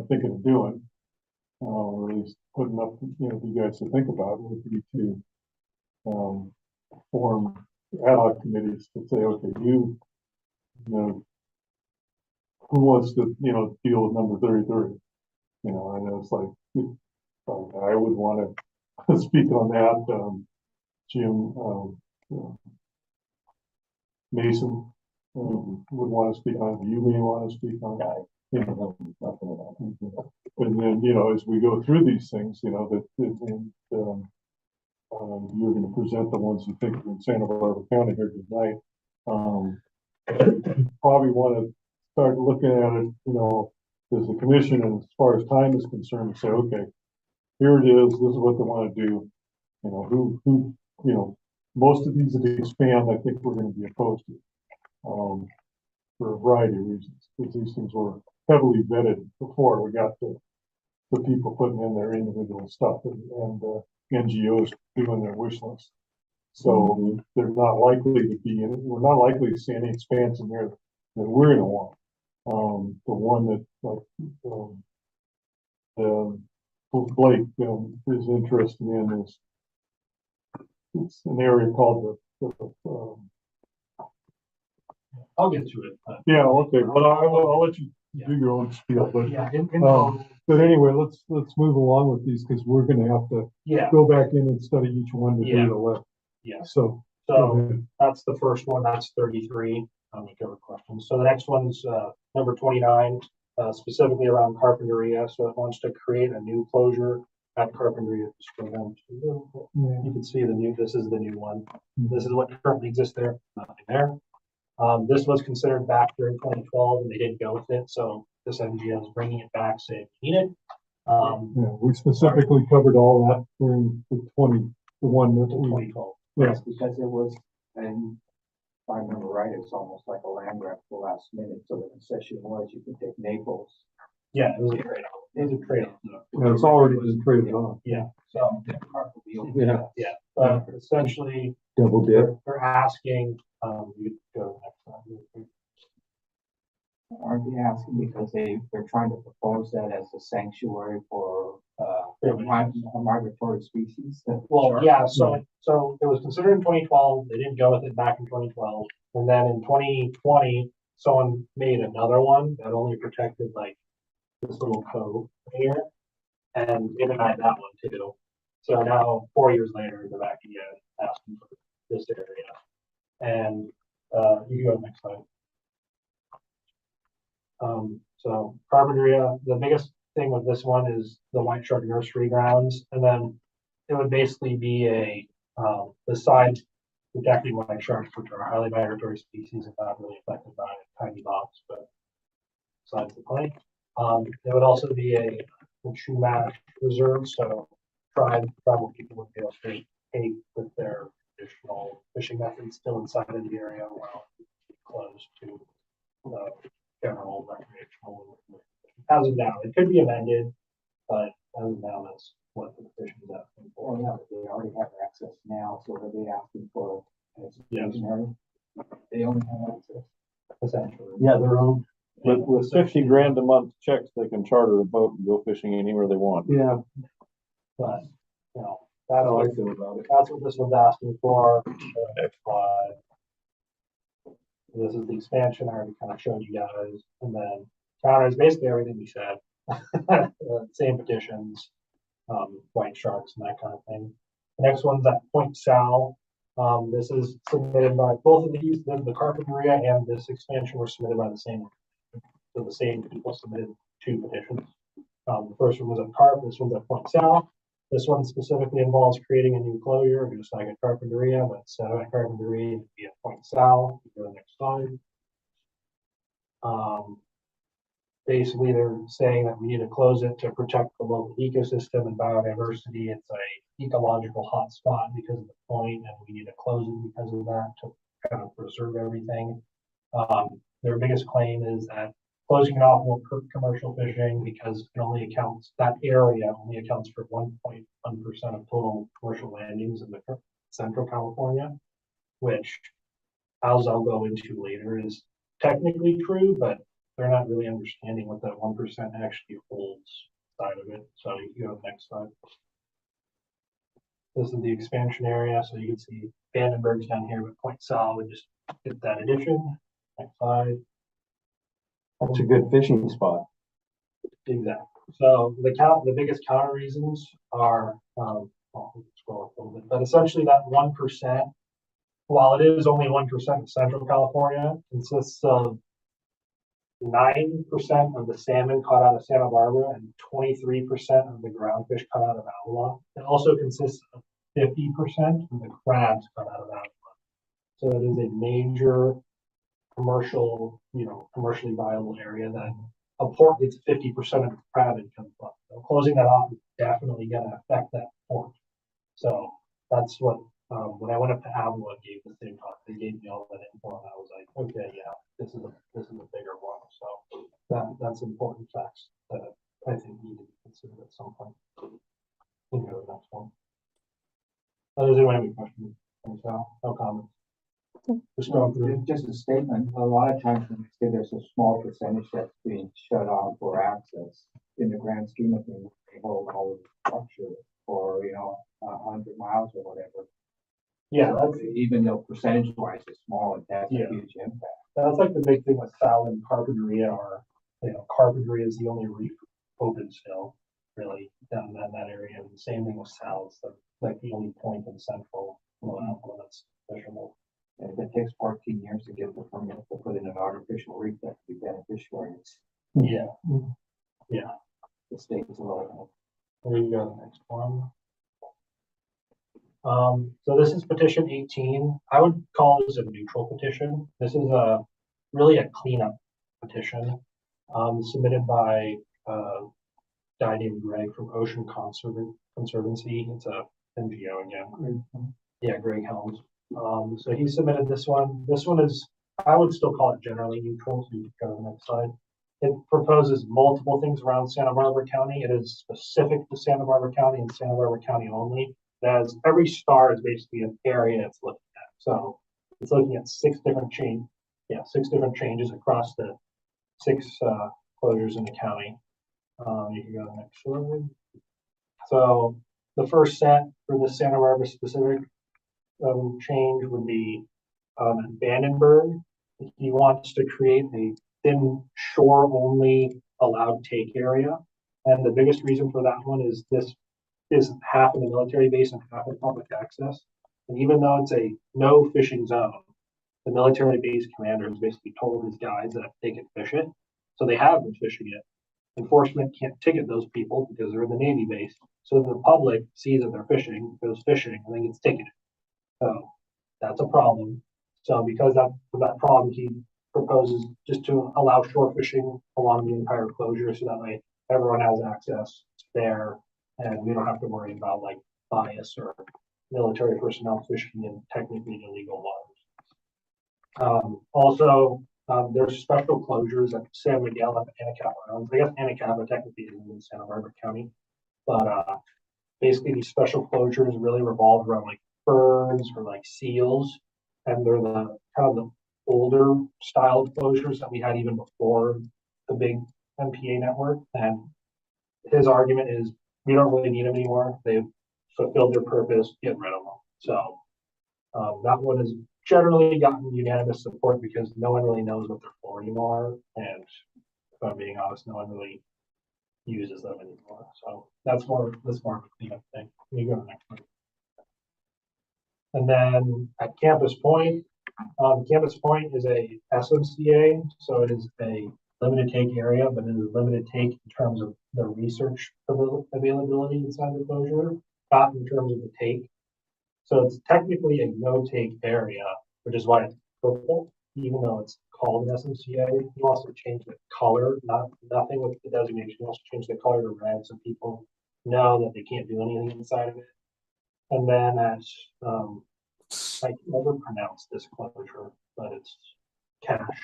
thinking of doing, or at least putting up, for you guys to think about would be to, form ad hoc committees to say, okay, who wants to, deal with number 33? And it's like, I would want to speak on that. Jim, Mason would want to speak on it. You may want to speak on it. And then, as we go through these things, that you're going to present the ones you think are in Santa Barbara County here tonight. Probably want to start looking at it, as a commission, and as far as time is concerned, say, okay, here it is. This is what they want to do. Who, most of these that expand, I think we're going to be opposed to, for a variety of reasons, because these things were heavily vetted before we got the people putting in their individual stuff and NGOs doing their wish list. So they're not likely to be we're not likely to see any expansion here that we're going to want. The one that Blake is interested in is, it's an area called I'll get to it. yeah, okay. Well, I'll let you do your own spiel, but Yeah, but anyway, let's move along with these, because we're going to have to go back in and study each one to do the left. Yeah. So That's the first one. That's 33. If you have questions. So the next one's number 29, specifically around Carpinteria. So it wants to create a new closure at Carpinteria. You can see this is the new one. This is what currently exists there. Nothing there. This was considered back during 2012 and they didn't go with it. So this NGO is bringing it back, saying we need it. we specifically covered all that during the 2012. Yes, because it was, and if I remember right, it was almost like a land grab for the last minute. So the concession was you could take Naples. Yeah, it was a trade-off. It was a trade-off. Yeah, it's already been traded on. Yeah. So Yeah. But essentially Double dip. they're asking, you go next time. Aren't they asking because they're trying to propose that as a sanctuary for migratory species? Well, yeah, so it was considered in 2012, they didn't go with it back in 2012. And then in 2020, someone made another one that only protected like this little cove here. And they denied that one too. So now 4 years later, they're back again asking for this area. And, you can go to the next slide. So Carpinteria, the biggest thing with this one is the White Shark Nursery grounds, and then it would basically be a, the side protecting white sharks, which are highly migratory species and not really affected by tiny box, but besides the point. It would also be a Chumash reserve, so tribal people would be able to take with their traditional fishing methods still inside of the area while close to the general recreational. As of now, it could be amended, but as of now, that's what the petition is asking for. Oh, yeah, but they already have access now, so are they asking for? Yes. They only have access. Essentially. Yeah, their own. With 50 grand a month checks, they can charter a boat and go fishing anywhere they want. Yeah. But, you know, that's how I feel about it. That's what this one's asking for. Next slide. This is the expansion I already kind of showed you guys, and then counter is basically everything we said. Same petitions, white sharks and that kind of thing. The next one's at Point Sal. This is submitted by both of these, the Carpinteria and this expansion were submitted by the same people submitted two petitions. The first one was at Carp, this one's at Point Sal. This one specifically involves creating a new closure, just like at Carpinteria, but instead of at Carpinteria, it'd be at Point Sal. Go to the next slide. Basically, they're saying that we need to close it to protect the local ecosystem and biodiversity. It's a ecological hotspot because of the point, and we need to close it because of that to kind of preserve everything. Their biggest claim is that closing it off won't hurt commercial fishing because it only accounts, that area only accounts for 1.1% of total commercial landings in the Central California, which, as I'll go into later, is technically true, but they're not really understanding what that 1% actually holds side of it. So you can go to the next slide. This is the expansion area. So you can see Vandenberg's down here, but Point Sal would just get that addition. Next slide. That's a good fishing spot. Exactly. So the biggest counter reasons are, well, scroll up a little bit, but essentially that 1%, while it is only 1% in Central California, consists of 9% of the salmon caught out of Santa Barbara and 23% of the groundfish caught out of Avila. It also consists of 50% of the crabs caught out of Avila. So it is a major commercial, commercially viable area that a port gets 50% of the crab income from. So closing that off is definitely going to affect that port. So that's what, when I went up to Avila and gave the same talk, they gave me all that info, and I was like, okay, yeah, this is a bigger one. So that's important facts that I think need to be considered at some point. We'll go to the next one. Does anyone have any questions? No comments. Just going through. Just a statement, a lot of times when we say there's a small percentage that's being shut off for access, in the grand scheme of things, they hold all of the structure for, 100 miles or whatever. Yeah, so even though percentage wise it's small, it has a huge impact. That's like the big thing with Sal and Carpinteria are, Carpinteria is the only reef open still, really, down in that area. And the same thing with Sal, it's like the only point in Central that's fishable. And if it takes 14 years to get the permit to put in an artificial reef that could be beneficial, it's the state is a little. There you go, the next one. So this is petition 18. I would call this a neutral petition. This is really a cleanup petition, submitted by a guy named Greg from Ocean Conservancy. It's a NGO again. Yeah, Greg Helms. So he submitted this one. This one is, I would still call it generally neutral. So you can go to the next slide. It proposes multiple things around Santa Barbara County. It is specific to Santa Barbara County and Santa Barbara County only. As every star is basically an area it's looking at. So it's looking at 6 different changes across the 6 closures in the county. You can go to the next slide. So the first set for the Santa Barbara specific change would be Vandenberg. He wants to create a thin shore only allowed take area. And the biggest reason for that one is this is half in the military base and half in public access. And even though it's a no fishing zone, the military base commander has basically told his guys that they can fish it. So they have been fishing it. Enforcement can't ticket those people because they're in the Navy base. So the public sees that they're fishing, goes fishing, and then gets ticketed. So that's a problem. So because of that problem, he proposes just to allow shore fishing along the entire closure, so that way everyone has access there, and we don't have to worry about like bias or military personnel fishing in technically illegal waters. There's special closures at San Miguel and Anacapa Islands. I guess Anacapa technically isn't in Santa Barbara County, but basically these special closures really revolve around like birds or like seals, and they're the kind of the older styled closures that we had even before the big MPA network. And his argument is we don't really need them anymore. They've fulfilled their purpose, get rid of them. So that one has generally gotten unanimous support because no one really knows what they're for anymore. And if I'm being honest, no one really uses them anymore. So that's more of a cleanup thing. You go to the next one. And then at Campus Point is a SMCA, so it is a limited take area, but it is limited take in terms of the research availability inside the closure, not in terms of the take. So it's technically a no take area, which is why it's purple, even though it's called an SMCA. You also change the color, nothing with the designation. You also change the color to red so people know that they can't do anything inside of it. And then I can never pronounce this closure, but it's cash,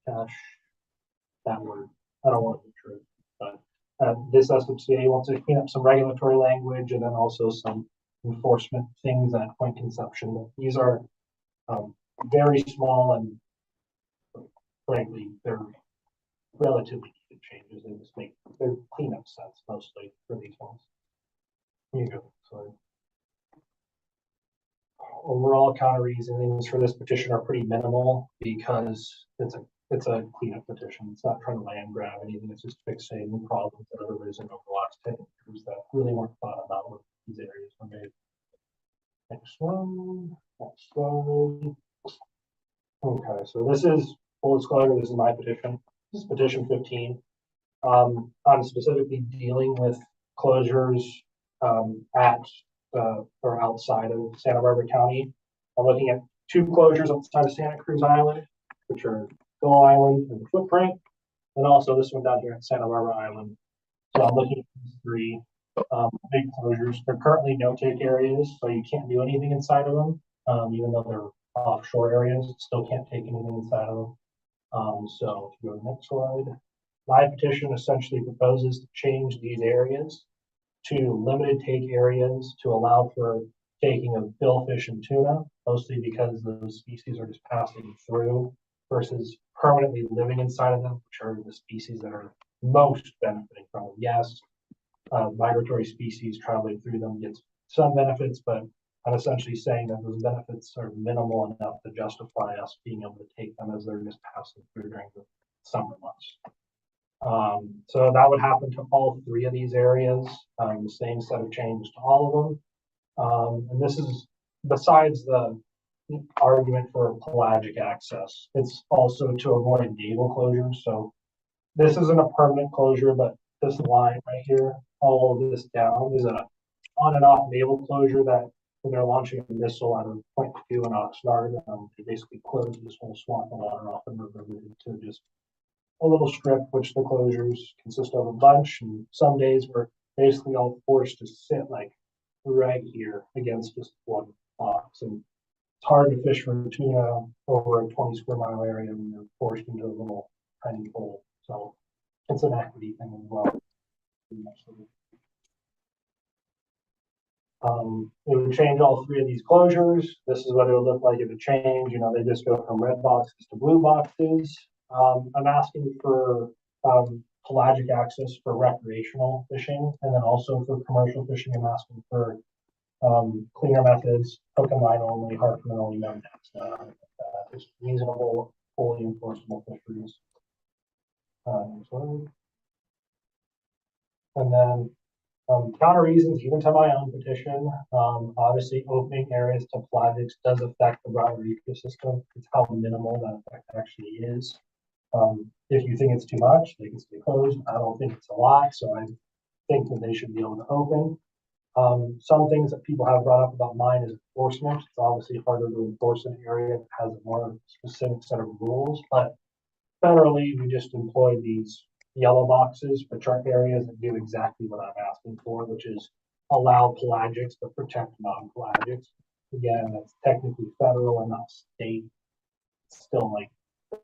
that word. I don't want to be true, but this SMCA wants to clean up some regulatory language and then also some enforcement things at Point Conception. These are very small and frankly, they're relatively needed changes. They just make their cleanup sense mostly for these ones. Here you go. Sorry. Overall counter reasonings for this petition are pretty minimal because it's a cleanup petition. It's not trying to land grab anything. It's just fixing problems that have arisen over the last 10 years that really weren't thought about when these areas were made. Next one. Next slide. Okay, so this is full disclosure. This is my petition. This is petition 15. I'm specifically dealing with closures at or outside of Santa Barbara County. I'm looking at 2 closures outside of Santa Cruz Island, which are Gull Island and the Footprint, and also this one down here at Santa Barbara Island. So I'm looking at these 3 big closures. They're currently no-take areas, so you can't do anything inside of them, even though they're offshore areas. Still can't take anything inside of them. So if you go to the next slide, my petition essentially proposes to change these areas to limited take areas to allow for taking of billfish and tuna, mostly because those species are just passing through versus permanently living inside of them, which are the species that are most benefiting from them. Yes, migratory species traveling through them gets some benefits, but I'm essentially saying that those benefits are minimal enough to justify us being able to take them as they're just passing through during the summer months. So that would happen to all 3 of these areas, the same set of changes to all of them. And this is besides the argument for pelagic access, it's also to avoid naval closures. So this isn't a permanent closure, but this line right here, all of this down is a on and off naval closure that when they're launching a missile out of Point 2 in Oxnard, they basically close this whole swath of water off and river to just a little strip, which the closures consist of a bunch, and some days we're basically all forced to sit like right here against just one box. And it's hard to fish for tuna over a 20 square mile area when you're forced into a little tiny hole. So it's an equity thing as well. It would change all 3 of these closures. This is what it would look like if it changed. You know, they just go from red boxes to blue boxes. I'm asking for pelagic access for recreational fishing, and then also for commercial fishing. I'm asking for cleaner methods, hook and line only, harpoon only, no nets. Just reasonable, fully enforceable fisheries. And then Counter reasons, even to my own petition, obviously opening areas to pelagics does affect the broader ecosystem. It's how minimal that effect actually is. If you think it's too much, they can stay closed. I don't think it's a lot, so I think that they should be able to open. Some things that people have brought up about mine is enforcement. It's obviously harder to enforce an area that has a more specific set of rules, but federally, we just employ these yellow boxes for truck areas that do exactly what I'm asking for, which is allow pelagics but protect non-pelagics. Again, that's technically federal and not state. It's still like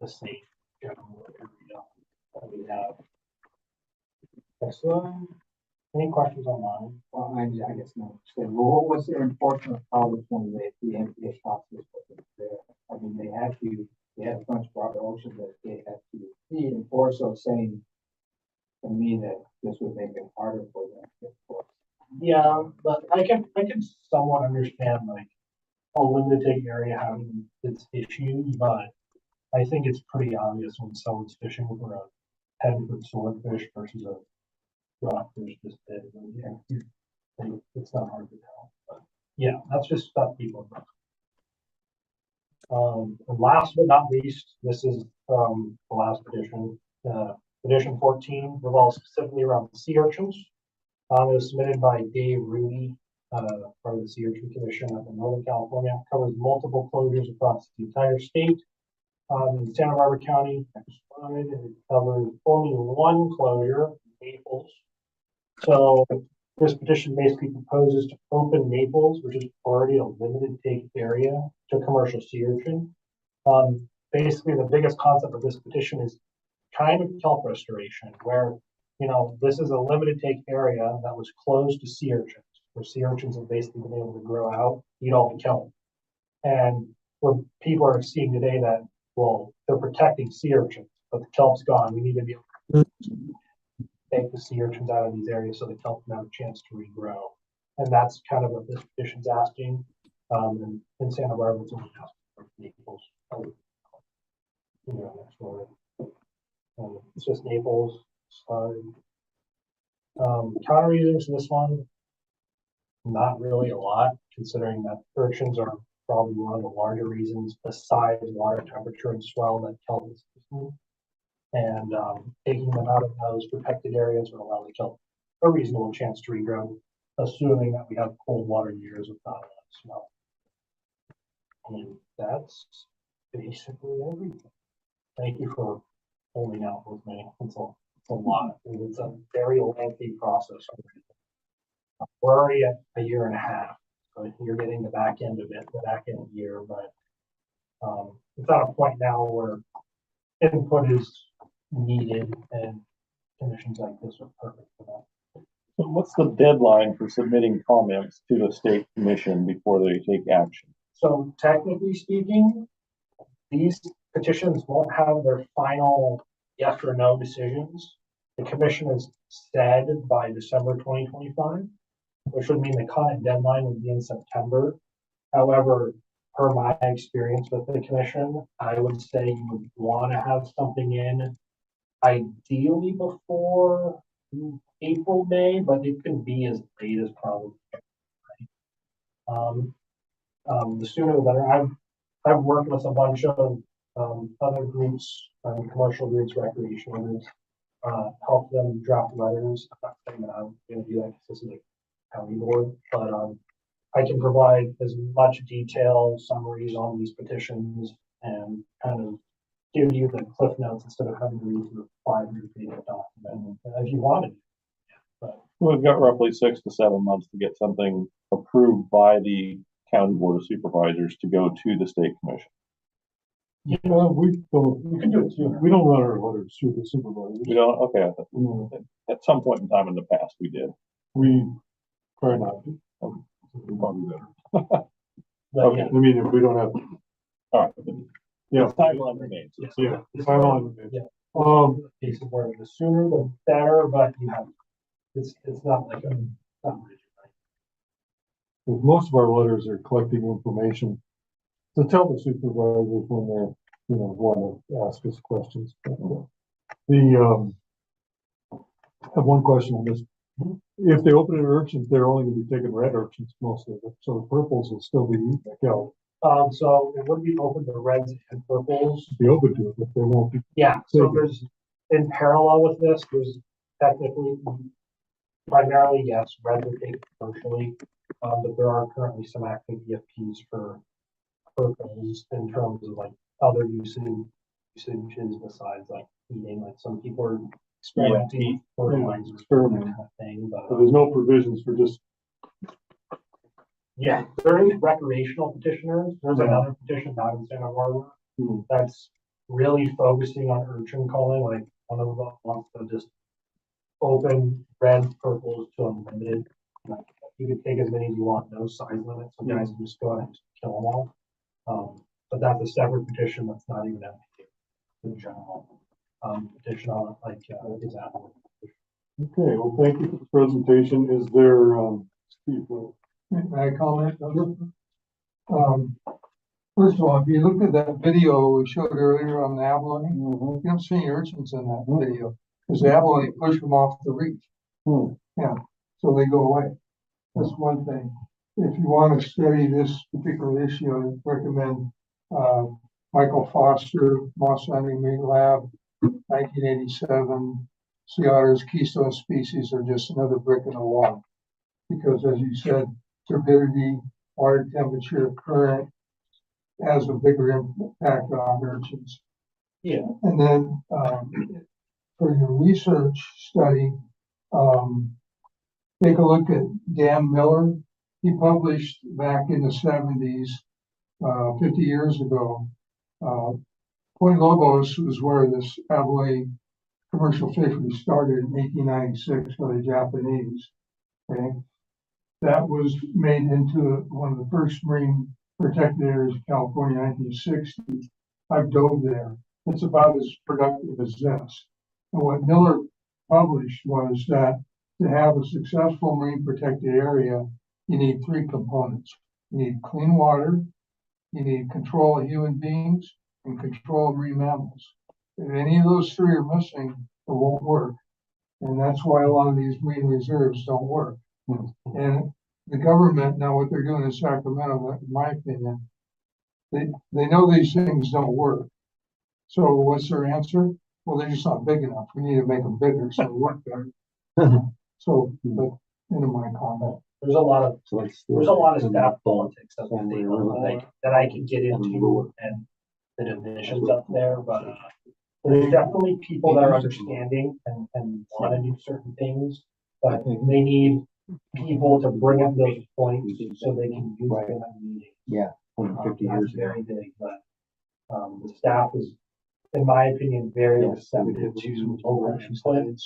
the state general area that we have. Excellent. Any questions on mine? Well, I guess no. So, well, what was their enforcement policy when the MPA process was there? I mean, they had a bunch of broader ocean that they had to enforce, so saying to me that this would make it harder for them to enforce. Yeah, but I can somewhat understand like a limited take area having its issues, but I think it's pretty obvious when someone's fishing for a 10-foot swordfish versus a rockfish this big. Yeah, it's not hard to tell. But yeah, that's just stuff people know. And last but not least, this is the last petition. Petition 14 revolves specifically around sea urchins. It was submitted by Dave Rudy, part of the Sea Urchin Commission up in Northern California. It covers multiple closures across the entire state. In Santa Barbara County, next slide, it covers only one closure, Naples. So this petition basically proposes to open Naples, which is already a limited take area, to commercial sea urchin. Basically, the biggest concept of this petition is kind of kelp restoration, where this is a limited take area that was closed to sea urchins, where sea urchins have basically been able to grow out, eat all the kelp. And what people are seeing today that, well, they're protecting sea urchins, but the kelp's gone. We need to be able to take the sea urchins out of these areas so the kelp can have a chance to regrow. And that's kind of what this petition's asking. And in Santa Barbara, it's only asking for Naples. Next one. It's just Naples. Counter reasons to this one, not really a lot, considering that urchins are probably one of the larger reasons besides water temperature and swell that kelp is using. And taking them out of those protected areas would allow the kelp a reasonable chance to regrow, assuming that we have cold water years without a lot of swell. And that's basically everything. Thank you for holding out with me. It's a lot. It's a very lengthy process. We're already at a year and a half, so you're getting the back end of it, the back end year, but it's at a point now where input is needed and conditions like this are perfect for that. So what's the deadline for submitting comments to the state commission before they take action? So technically speaking, these petitions won't have their final yes or no decisions. The commission has said by December 2025, which would mean the comment deadline would be in September. However, per my experience with the commission, I would say you would want to have something in ideally before April, May, but it can be as late as probably. The sooner the better. I've worked with a bunch of other groups, commercial groups, recreational groups, help them draft letters. I'm not saying that I'm going to do that because this is a county board, but I can provide as much detail, summaries on these petitions, and kind of give you the cliff notes instead of having to read through 500 page document if you wanted. But we've got roughly 6 to 7 months to get something approved by the county board of supervisors to go to the state commission. We can do it too. We don't run our letters through the supervisors. We don't. Okay. At some point in time in the past, we did. We try not to. Probably better. Okay. I mean, if we don't have. All right. Yeah. The timeline remains. Yeah. Timeline remains. Yeah. Cases where the sooner the better, but you have it's not like not rigid, right? Most of our letters are collecting information to tell the supervisors when they're, want to ask us questions. I have one question on this if they open it urchins, they're only gonna be taking red urchins most of it, so the purples will still be eaten like hell. So it would be open to reds and purples. Be open to it, but they won't be. Yeah, so there's, in parallel with this, there's technically, primarily, yes, red would take commercially. But there are currently some active EFPs for purples in terms of like other usages besides like eating, like some people are experimenting for Experiment. kind of thing, So but there's no provisions for just, yeah, there is recreational petitioners. There's another petition not in Santa Barbara that's really focusing on urchin culling. Like one of them wants to just open red purples to unlimited. Like you could take as many as you want, no size limit, so guys can just go ahead and kill them all. But that's a separate petition that's not even MPA in general. Petition on like is that. okay, well, thank you for the presentation. Is there, Steve, May I comment? First of all, if you look at that video we showed earlier on the abalone, you don't see any urchins in that video, because the abalone push them off the reach. Yeah, so they go away. That's one thing. If you want to study this particular issue, I recommend Michael Foster, Moss Hunting Meat Lab, 1987. Sea otters, keystone species are just another brick in the wall. Because as you said, turbidity, water temperature, current has a bigger impact on urchins. Yeah. And then for your research study, take a look at Dan Miller. He published back in the 70s, 50 years ago. Point Lobos was where this abalone commercial fishery started in 1896 by the Japanese. Okay. That was made into one of the first marine protected areas of California, 1960. I've dove there. It's about as productive as this. And what Miller published was that to have a successful marine protected area, you need three components. You need clean water, you need control of human beings, and control of marine mammals. If any of those three are missing, it won't work. And that's why a lot of these marine reserves don't work. And the government, now what they're doing in Sacramento, in my opinion, they know these things don't work. So what's their answer? Well, they're just not big enough. We need to make them bigger so they work better. So, but into my comment. There's a lot of staff politics that I can get into and the divisions up there, but there's definitely people that are understanding and want to do certain things, but they need people to bring up those points so they can use them at meetings. Yeah, 50 years ago. Very big, but the staff is, in my opinion, very receptive to over input and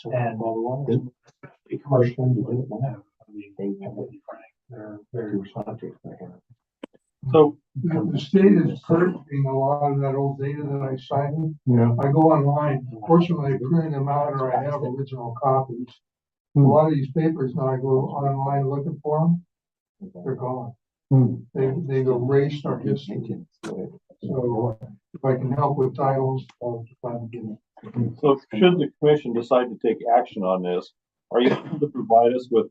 commercial. They're very responsive. so, The state is purging a lot of that old data that I cited. yeah, I go online, fortunately I printed them out or I have original copies. A lot of these papers, now I go online looking for them, they're gone. They've erased our history. So if I can help with titles, I'll try to get it. So should the commission decide to take action on this, are you able to provide us with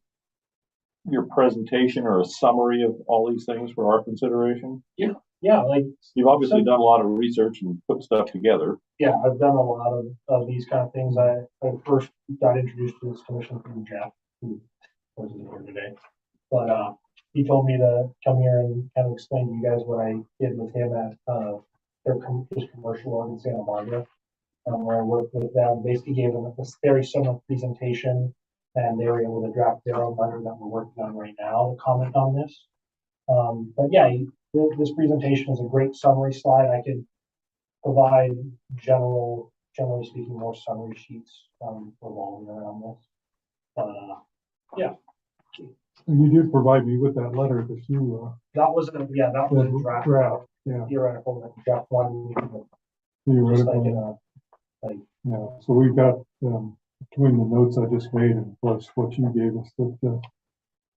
your presentation or a summary of all these things for our consideration? Yeah, like You've obviously done a lot of research and put stuff together. yeah, I've done a lot of these kind of things. I first got introduced to this commission from Jeff, who wasn't here today. But he told me to come here and kind of explain to you guys what I did with him at his commercial org in Santa Barbara. Where I worked with them, basically gave them a very similar presentation, and they were able to draft their own letter that we're working on right now to comment on this. But yeah, this presentation is a great summary slide. I could provide generally speaking, more summary sheets revolving around this. Yeah. you did provide me with that letter that you, That was a draft. yeah. Theoretical draft one. Theoretical. Yeah, so we've got, between the notes I just made and plus what you gave us, that,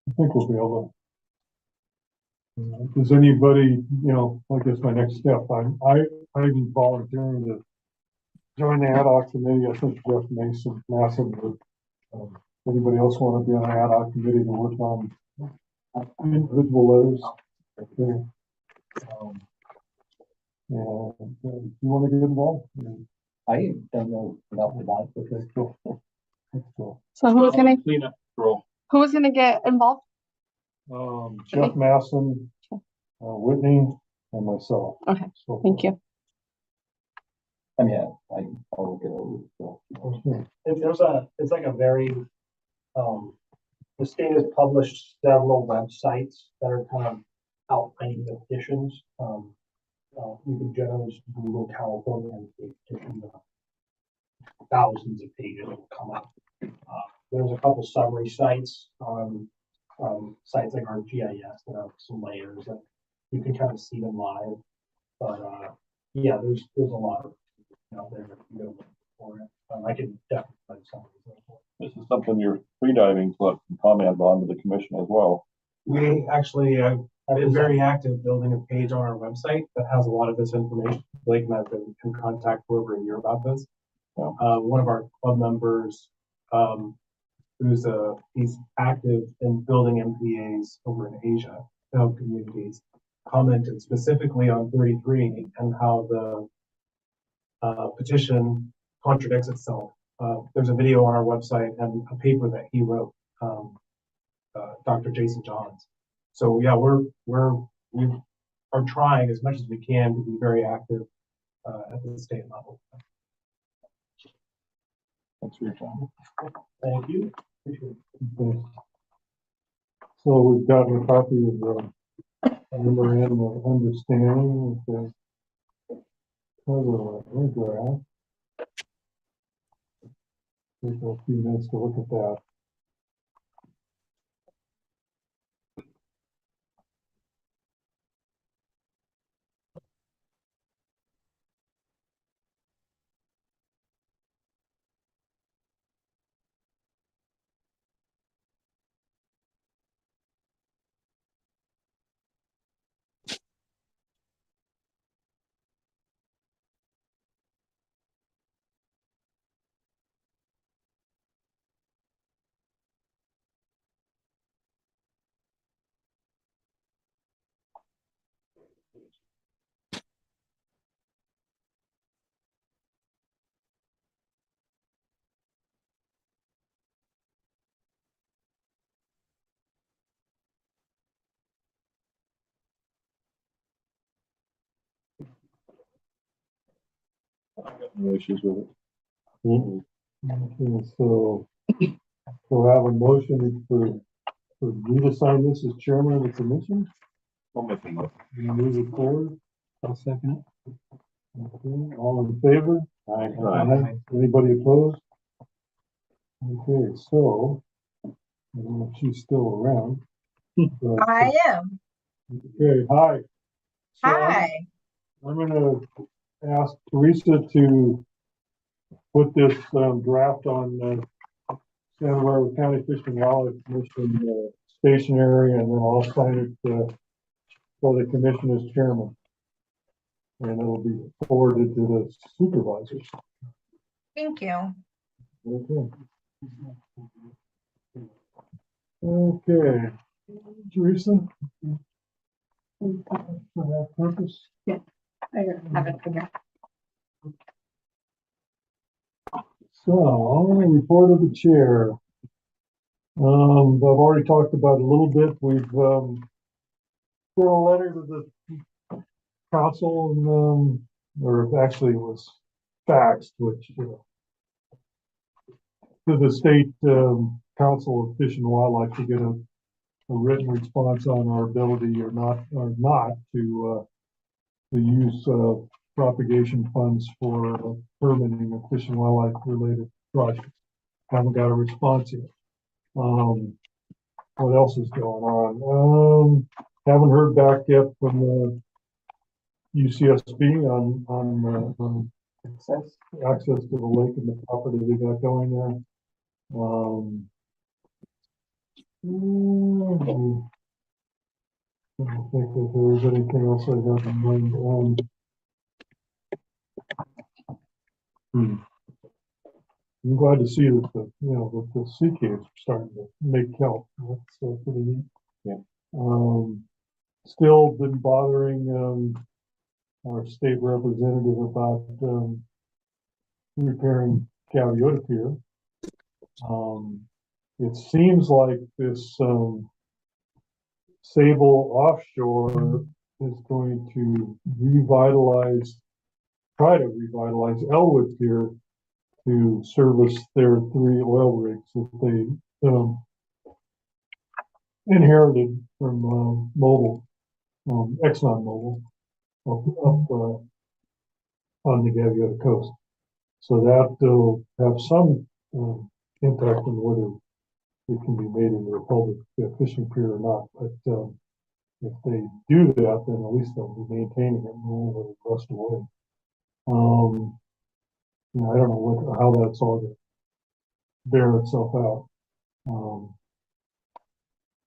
I think we'll be able to. Does anybody, I guess my next step, I'm volunteering to join the ad hoc committee. I think Jeff Mason would Anybody else want to be on an ad hoc committee to work on individual letters? Okay. And you want to get involved? I don't know enough about it. Okay, cool. Cool. So Cleanup girl. who was gonna get involved? Jeff Masson, Whitney, and myself. Okay, So, thank you. I mean, I'll look it over. So. okay. It's like a very, the state has published several websites that are kind of outlining the petitions. You can generally just Google California and petition, thousands of pages will come up. There's a couple summary sites on sites like ArcGIS that have some layers that you can kind of see them live. But yeah, there's a lot of out there if you go look for it. I can definitely find some of these. This is something your freediving club can comment on to the commission as well. We actually have been very active building a page on our website that has a lot of this information. Blake and I have been in contact for over a year about this. Yeah. One of our club members, he's active in building MPAs over in Asia to help communities, commented specifically on 33 and how the petition contradicts itself. There's a video on our website and a paper that he wrote, Dr. Jason Johns. So yeah, we are trying as much as we can to be very active at the state level. Thanks for your time. Thank you. Okay. So we've gotten a copy of the memorandum of understanding with the cover draft. Take a few minutes to look at that. No issues with it. Okay, so we'll have a motion for me to sign this as chairman of the commission. I'll make a motion. You move it forward. I'll second it. Okay, all in favor? Aye. Anybody opposed? Okay, so I don't know if she's still around. but- I am. Okay, hi. So Hi. I'm gonna ask Teresa to put this draft on Santa Barbara County Fish and Wildlife Commission stationery, and then I'll sign it for the commission as chairman. And it'll be forwarded to the supervisors. Thank you. Okay. Okay, Teresa? For that purpose? I have it here. So, report of the chair. I've already talked about it a little bit. We've wrote a letter to the council and, or actually it was faxed, which, to the state council of Fish and Wildlife to get a written response on our ability or not to use propagation funds for permitting of fish and wildlife related projects. Haven't got a response yet. What else is going on? Haven't heard back yet from the UCSB on access to the lake and the property they got going there. I don't think that there was anything else I have in mind. I'm glad to see that that the sea caves are starting to make kelp. That's pretty neat. Yeah. Still been bothering, our state representative about, repairing Gaviota Pier. It seems like this, Sable Offshore is going to try to revitalize Elwood Pier to service their 3 oil rigs that they, inherited from, Mobil, Exxon Mobil, up on the Gaviota coast. So that will have some, impact on whether it can be made in the Republic fishing pier or not. But if they do that, then at least they'll be maintaining it and won't let it rust away. I don't know how that's all going to bear itself out.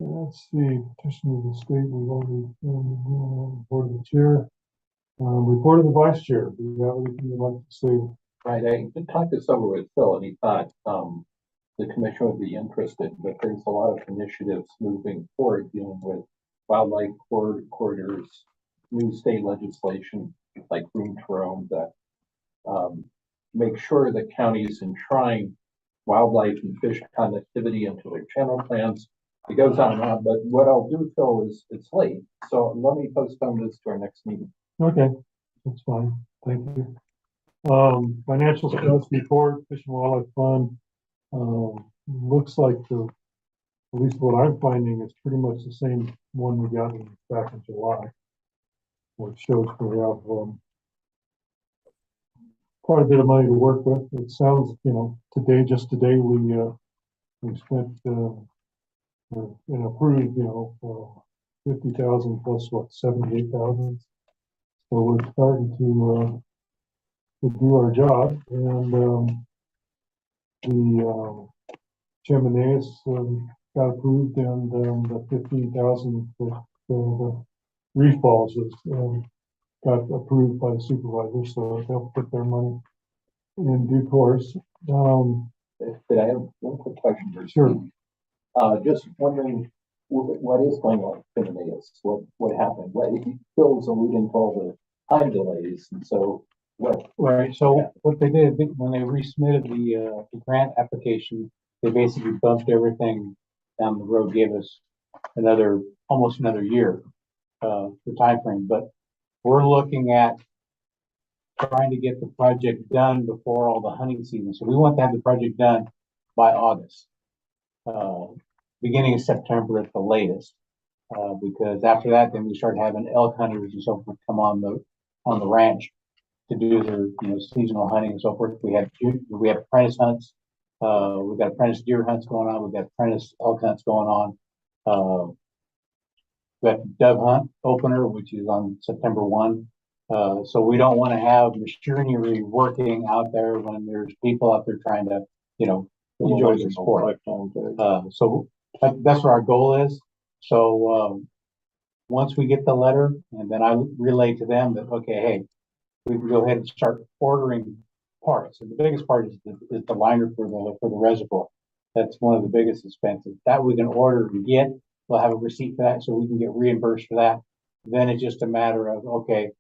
Let's see, petition of the state, we've already report of the chair. Report of the vice chair. Do you have anything you'd like to say? Right, I did talk this over with Phil, and he thought the commission would be interested, but there's a lot of initiatives moving forward dealing with wildlife corridors, new state legislation like room to roam that make sure that counties enshrine wildlife and fish connectivity into their channel plans. It goes on and on, but what I'll do, Phil, is it's late, so let me postpone this to our next meeting. Okay, that's fine. Thank you. Financial status report, Fish and Wildlife Fund. Looks like at least what I'm finding is pretty much the same one we got back in July, which shows we have quite a bit of money to work with. It sounds, just today we spent and approved, 50,000 plus 78,000. So we're starting to do our job, and the Chimneys got approved, and the 15,000 for the reef balls was got approved by the supervisor, so they'll put their money in due course. Did I have one quick question for Sure. Steve? Just wondering what is going on with Chimneys? What happened? Phil was alluding to all the time delays, and so what? Right, so what they did, when they resubmitted the grant application, they basically bumped everything down the road, gave us almost another year, the time frame. But we're looking at trying to get the project done before all the hunting season. So we want to have the project done by August, beginning of September at the latest, because after that, then we start having elk hunters and so forth come on the ranch to do their seasonal hunting and so forth. We have apprentice hunts, we've got apprentice deer hunts going on, we've got apprentice elk hunts going on. We have dove hunt opener, which is on September 1. So we don't want to have machinery working out there when there's people out there trying to, enjoy the sport. So that's what our goal is. So once we get the letter, and then I relay to them that, okay, hey, we can go ahead and start ordering parts. And the biggest part is the liner for the reservoir. That's one of the biggest expenses. That we can order and get. We'll have a receipt for that, so we can get reimbursed for that. Then it's just a matter of, okay,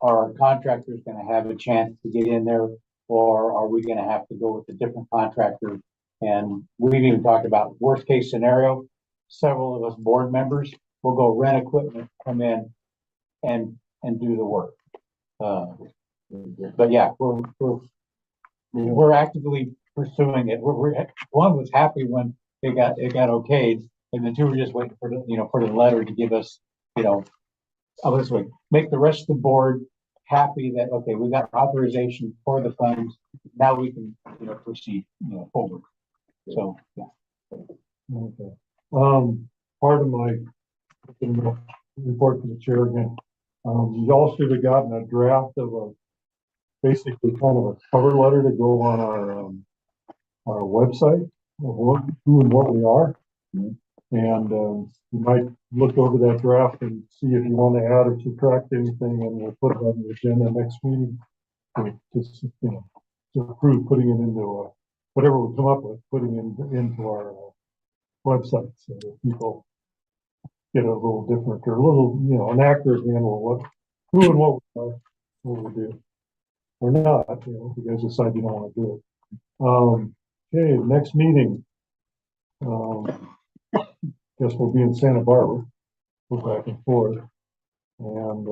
are our contractors going to have a chance to get in there, or are we going to have to go with a different contractor? And we've even talked about worst case scenario. Several of us board members will go rent equipment, come in, and do the work. But yeah, we're actively pursuing it. One was happy when it got okayed, and the two were just waiting for the letter to give us, this way, make the rest of the board happy that, okay, we got authorization for the funds. Now we can, proceed, forward. So, yeah. Okay. Part of my report to the chair again. You all should have gotten a draft of basically kind of a cover letter to go on our website of who and what we are. And you might look over that draft and see if you want to add or subtract anything, and we'll put it on the agenda next meeting to approve putting it into whatever we come up with, putting into our website so that people get a little different or a little, an accurate handle of what, who and what we are, what we do. Or not, if you guys decide you don't want to do it. Okay, next meeting. Guess we'll be in Santa Barbara. Go back and forth. And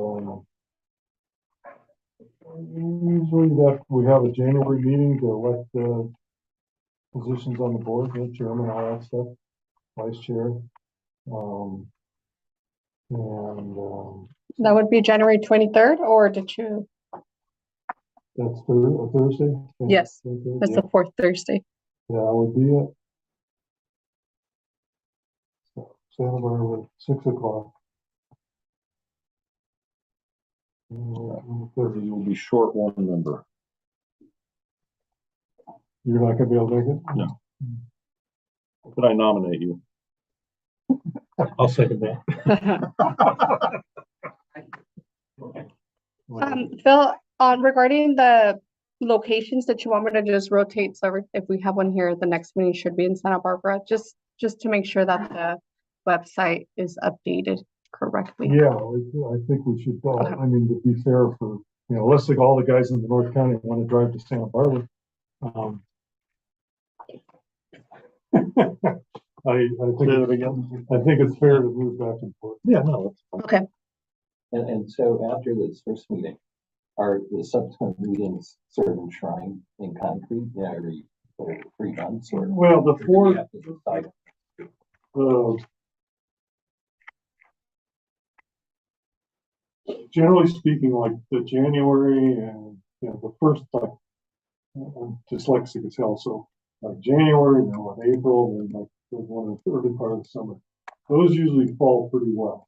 usually that we have a January meeting to elect positions on the board, the chairman, all that stuff, vice chair. That would be January 23rd, or did you? That's a Thursday? Yes, Thursday? that's the fourth Thursday. Yeah, it would be it. Santa Barbara, 6 o'clock. You will be short one member. You're not gonna be able to make it? No. Could I nominate you? I'll second that. Phil, regarding the locations that you want me to just rotate, so if we have one here, the next meeting should be in Santa Barbara, just to make sure that the website is updated correctly. Yeah, I think we should, I mean, to be fair for, let's say all the guys in the North County want to drive to Santa Barbara. I think it's fair to move back and forth. Yeah, no. Okay. And so after this first meeting, are the subsequent meetings sort of enshrined in concrete, every 3 months or? Well, the do we fourth, have to decide? generally speaking, like the January and the first, like, I'm dyslexic as hell, so like January, then like April, then like one of the early part of the summer. Those usually fall pretty well.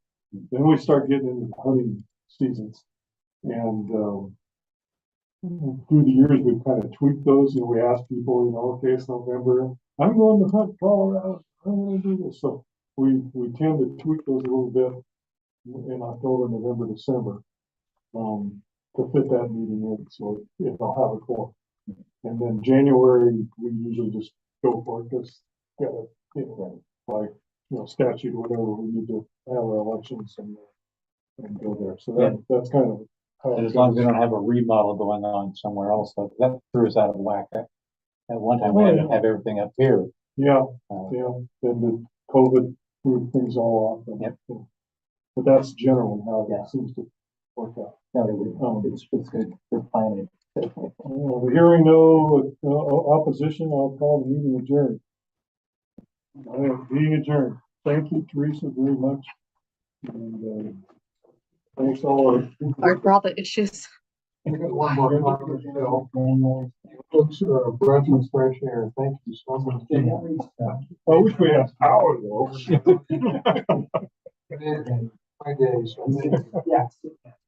Then we start getting into the hunting seasons, and through the years we've kind of tweaked those. We ask people, okay, it's November, I'm going to hunt Colorado, I'm going to do this. So we tend to tweak those a little bit in October, November, December, to fit that meeting in, so it'll have a core. And then January, we usually just go for it, because, like, statute or whatever, we need to have our elections and go there. So that's kind of how. And as long as we don't have a remodel going on somewhere else, so that threw us out of whack. At one time, we had to have everything up here. Yeah, then the COVID threw things all off. But that's generally how it seems to work out. It's good for planning. Hearing no opposition, I'll call the meeting adjourned. Being adjourned. Thank you, Teresa, very much. And thanks all. Sorry for all the issues. One more comment, breath and fresh air. Thank you so much. I wish we had power though. My days. Yes.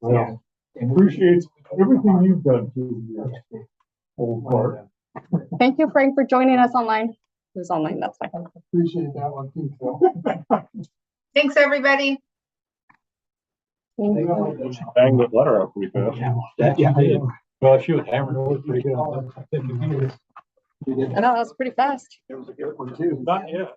Well, appreciate everything you've done through the whole part. Thank you, Frank, for joining us online. It was online, that's fine. Appreciate that one too, Phil. Thanks, everybody. Bang that letter up pretty fast. Well, she was hammering over pretty good. I know, that was pretty fast. It was a good one too. Not yet.